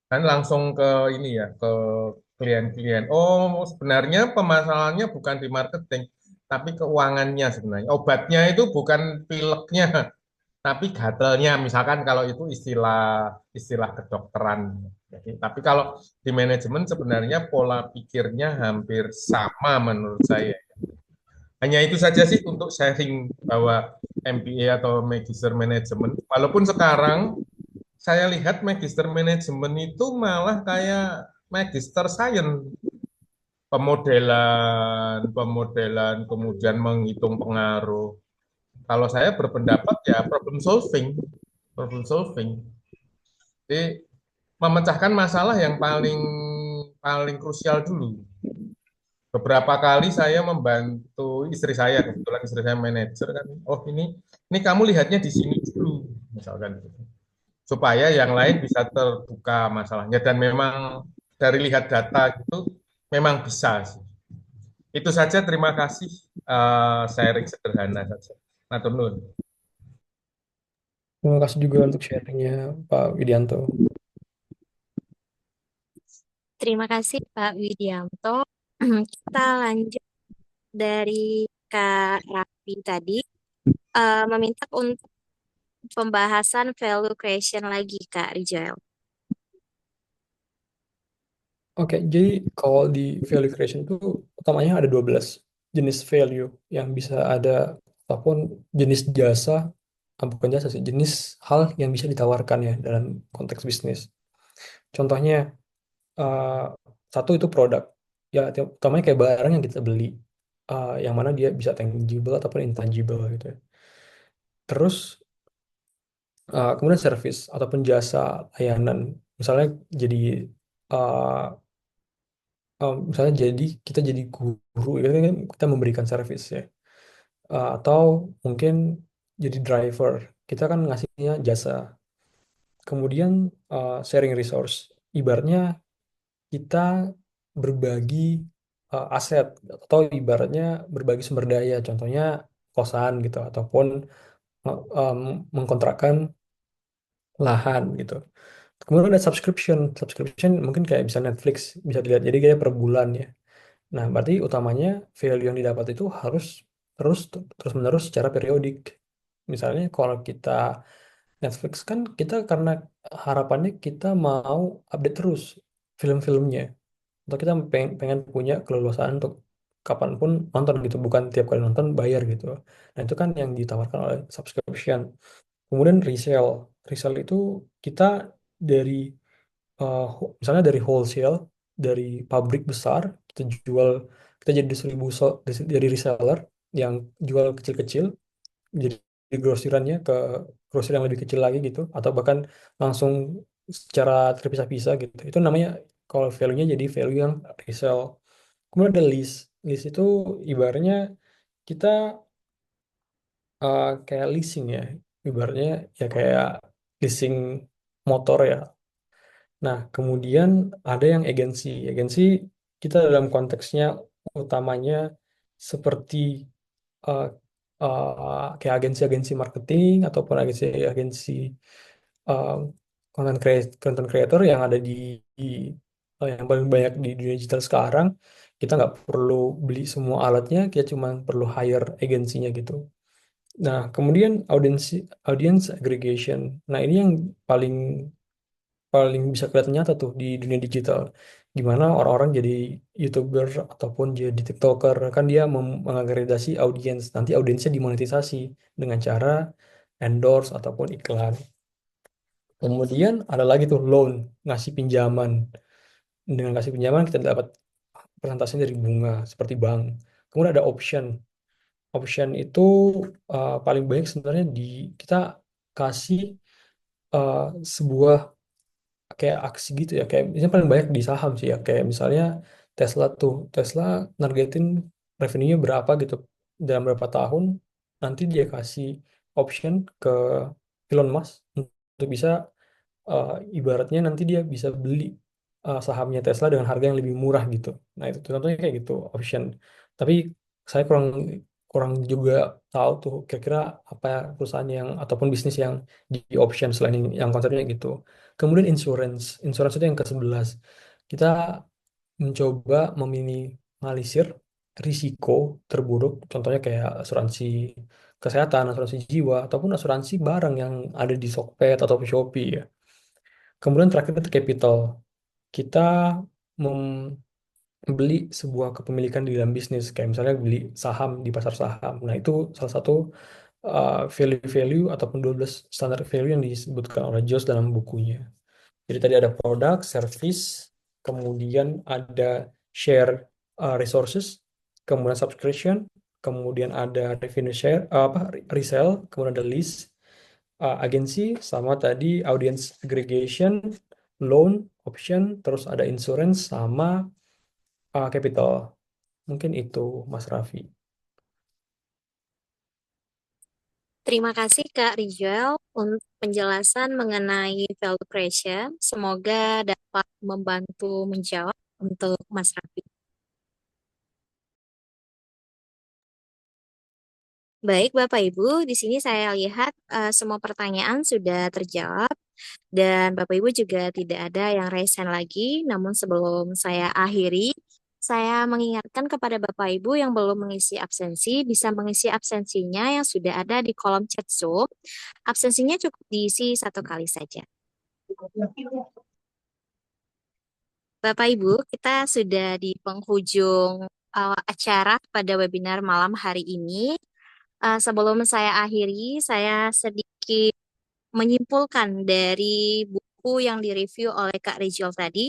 Kan langsung ke ini ya, ke klien-klien. Oh, sebenarnya permasalahannya bukan di marketing, tapi keuangannya sebenarnya. Obatnya itu bukan pileknya, tapi gatelnya. Misalkan kalau itu istilah istilah kedokteran. Jadi, tapi kalau di manajemen sebenarnya pola pikirnya hampir sama menurut saya. Hanya itu saja sih untuk sharing bahwa MBA atau Magister Manajemen. Walaupun sekarang saya lihat Magister Manajemen itu malah kayak Magister Science, pemodelan, pemodelan, kemudian menghitung pengaruh. Kalau saya berpendapat ya problem solving. Jadi memecahkan masalah yang paling paling krusial dulu. Beberapa kali saya membantu istri saya, kebetulan istri saya manajer kan. Oh ini kamu lihatnya di sini dulu, misalkan gitu. Supaya yang lain bisa terbuka masalahnya, dan memang dari lihat data itu memang bisa sih. Itu saja, terima kasih, sharing sederhana saja. Matur nuwun. Terima kasih juga untuk sharingnya Pak Widianto. Terima kasih Pak Widianto. Kita lanjut dari Kak Raffi tadi, meminta untuk pembahasan value creation lagi Kak Rijal. Oke, jadi kalau di value creation itu utamanya ada 12 jenis value yang bisa ada, ataupun jenis jasa, bukan jasa sih, jenis hal yang bisa ditawarkan ya dalam konteks bisnis. Contohnya, eh, satu itu produk, ya utamanya kayak barang yang kita beli, yang mana dia bisa tangible ataupun intangible gitu ya. Terus kemudian service ataupun jasa layanan, misalnya jadi uh, misalnya kita jadi guru, itu kan kita memberikan service ya. Atau mungkin jadi driver, kita kan ngasihnya jasa. Kemudian sharing resource, ibaratnya kita berbagi aset atau ibaratnya berbagi sumber daya, contohnya kosan gitu ataupun em, mengkontrakkan lahan gitu. Kemudian ada subscription, subscription mungkin kayak bisa Netflix bisa dilihat jadi kayak per bulan ya. Nah, berarti utamanya value yang didapat itu harus terus menerus secara periodik. Misalnya kalau kita Netflix kan kita karena harapannya kita mau update terus film-filmnya atau kita pengen punya keleluasaan untuk kapanpun nonton gitu, bukan tiap kali nonton bayar gitu. Nah, itu kan yang ditawarkan oleh subscription. Kemudian resell. Resell itu kita dari misalnya dari wholesale, dari pabrik besar, kita jual, kita jadi dari reseller yang jual kecil-kecil, jadi grosirannya ke grosir yang lebih kecil lagi gitu, atau bahkan langsung secara terpisah-pisah gitu. Itu namanya kalau value-nya jadi value yang resell. Kemudian ada lease. Lease itu ibaratnya kita kayak leasing ya, ibaratnya ya kayak leasing motor ya. Nah, kemudian ada yang agensi. Agensi kita dalam konteksnya utamanya seperti uh, kayak agensi-agensi marketing ataupun agensi-agensi uh, content creator yang ada yang paling banyak di dunia digital sekarang. Kita nggak perlu beli semua alatnya, kita cuma perlu hire agensinya gitu. Nah, kemudian audience aggregation. Nah, ini yang paling paling bisa kelihatan nyata tuh di dunia digital. Gimana orang-orang jadi YouTuber ataupun jadi TikToker. Kan dia mengagregasi audiens. Nanti audiensnya dimonetisasi dengan cara endorse ataupun iklan. Kemudian ada lagi tuh loan, ngasih pinjaman. Dengan ngasih pinjaman kita dapat persentasenya dari bunga seperti bank. Kemudian ada option. Option itu paling banyak sebenarnya kita kasih uh, sebuah kayak aksi gitu ya, kayak misalnya paling banyak di saham sih ya, kayak misalnya Tesla nargetin revenue-nya berapa gitu dalam berapa tahun, nanti dia kasih option ke Elon Musk untuk bisa ibaratnya nanti dia bisa beli sahamnya Tesla dengan harga yang lebih murah gitu. Nah, itu contohnya kayak gitu option. Tapi saya kurang kurang juga tahu tuh kira-kira apa ya perusahaan yang ataupun bisnis yang di option selain yang konsepnya gitu. Kemudian insurance. Insurance itu yang ke-11. Kita mencoba meminimalisir risiko terburuk, contohnya kayak asuransi kesehatan, asuransi jiwa, ataupun asuransi barang yang ada di Tokped atau Shopee ya. Kemudian terakhir itu capital. Kita membeli sebuah kepemilikan di dalam bisnis, kayak misalnya beli saham di pasar saham. Nah, itu salah satu value-value ataupun 12 standar value yang disebutkan oleh Jos dalam bukunya. Jadi tadi ada produk, service, kemudian ada share resources, kemudian subscription, kemudian ada revenue share, resell, kemudian ada lease, agensi, sama tadi audience aggregation, loan, option, terus ada insurance, sama capital. Mungkin itu, Mas Raffi. Terima kasih Kak Rizal untuk penjelasan mengenai value creation. Semoga dapat membantu menjawab untuk Mas Raffi. Baik, Bapak Ibu, di sini saya lihat semua pertanyaan sudah terjawab dan Bapak Ibu juga tidak ada yang raise hand lagi. Namun sebelum saya akhiri, saya mengingatkan kepada Bapak Ibu yang belum mengisi absensi, bisa mengisi absensinya yang sudah ada di kolom chat Zoom. Absensinya cukup diisi satu kali saja. Bapak Ibu, kita sudah di penghujung acara pada webinar malam hari ini. Sebelum saya akhiri, saya sedikit menyimpulkan dari buku yang direview oleh Kak Rizal tadi,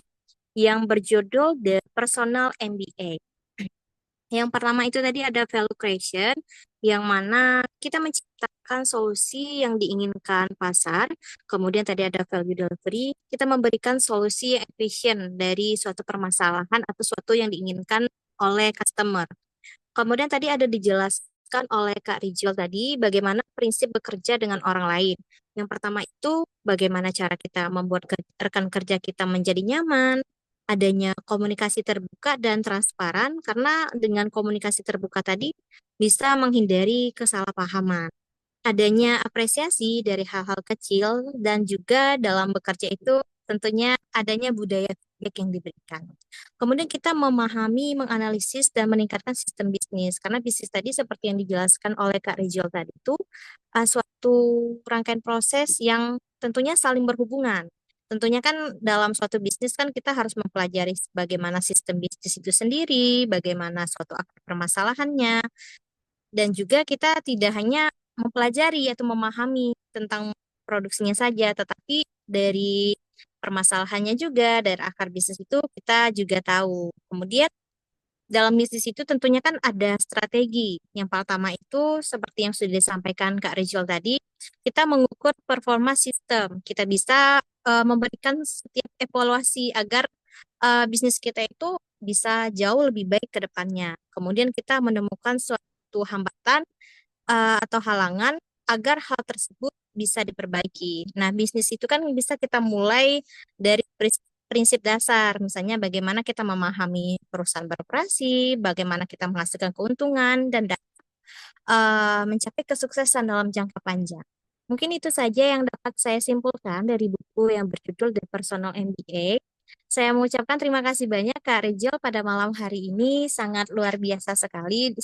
yang berjudul The Personal MBA. Yang pertama itu tadi ada value creation, yang mana kita menciptakan solusi yang diinginkan pasar. Kemudian tadi ada value delivery, kita memberikan solusi yang efisien dari suatu permasalahan atau suatu yang diinginkan oleh customer. Kemudian tadi ada dijelaskan oleh Kak Rijal tadi bagaimana prinsip bekerja dengan orang lain. Yang pertama itu bagaimana cara kita membuat rekan kerja kita menjadi nyaman. adanya komunikasi terbuka dan transparan, karena dengan komunikasi terbuka tadi bisa menghindari kesalahpahaman. Adanya apresiasi dari hal-hal kecil dan juga dalam bekerja itu tentunya adanya budaya feedback yang diberikan. Kemudian kita memahami, menganalisis, dan meningkatkan sistem bisnis. Karena bisnis tadi seperti yang dijelaskan oleh Kak Rijal tadi itu suatu rangkaian proses yang tentunya saling berhubungan. Tentunya kan dalam suatu bisnis kan kita harus mempelajari bagaimana sistem bisnis itu sendiri, bagaimana suatu akar permasalahannya, dan juga kita tidak hanya mempelajari atau memahami tentang produksinya saja, tetapi dari permasalahannya juga, dari akar bisnis itu kita juga tahu. Kemudian dalam bisnis itu tentunya kan ada strategi. Yang pertama itu seperti yang sudah disampaikan Kak Rizal tadi, kita mengukur performa sistem. Kita bisa memberikan setiap evaluasi agar bisnis kita itu bisa jauh lebih baik ke depannya. Kemudian kita menemukan suatu hambatan atau halangan agar hal tersebut bisa diperbaiki. Nah, bisnis itu kan bisa kita mulai dari prinsip dasar, misalnya bagaimana kita memahami perusahaan beroperasi, bagaimana kita menghasilkan keuntungan, dan mencapai kesuksesan dalam jangka panjang. Mungkin itu saja yang dapat saya simpulkan dari buku yang berjudul The Personal MBA. Saya mengucapkan terima kasih banyak Kak Rejel pada malam hari ini, sangat luar biasa sekali sudah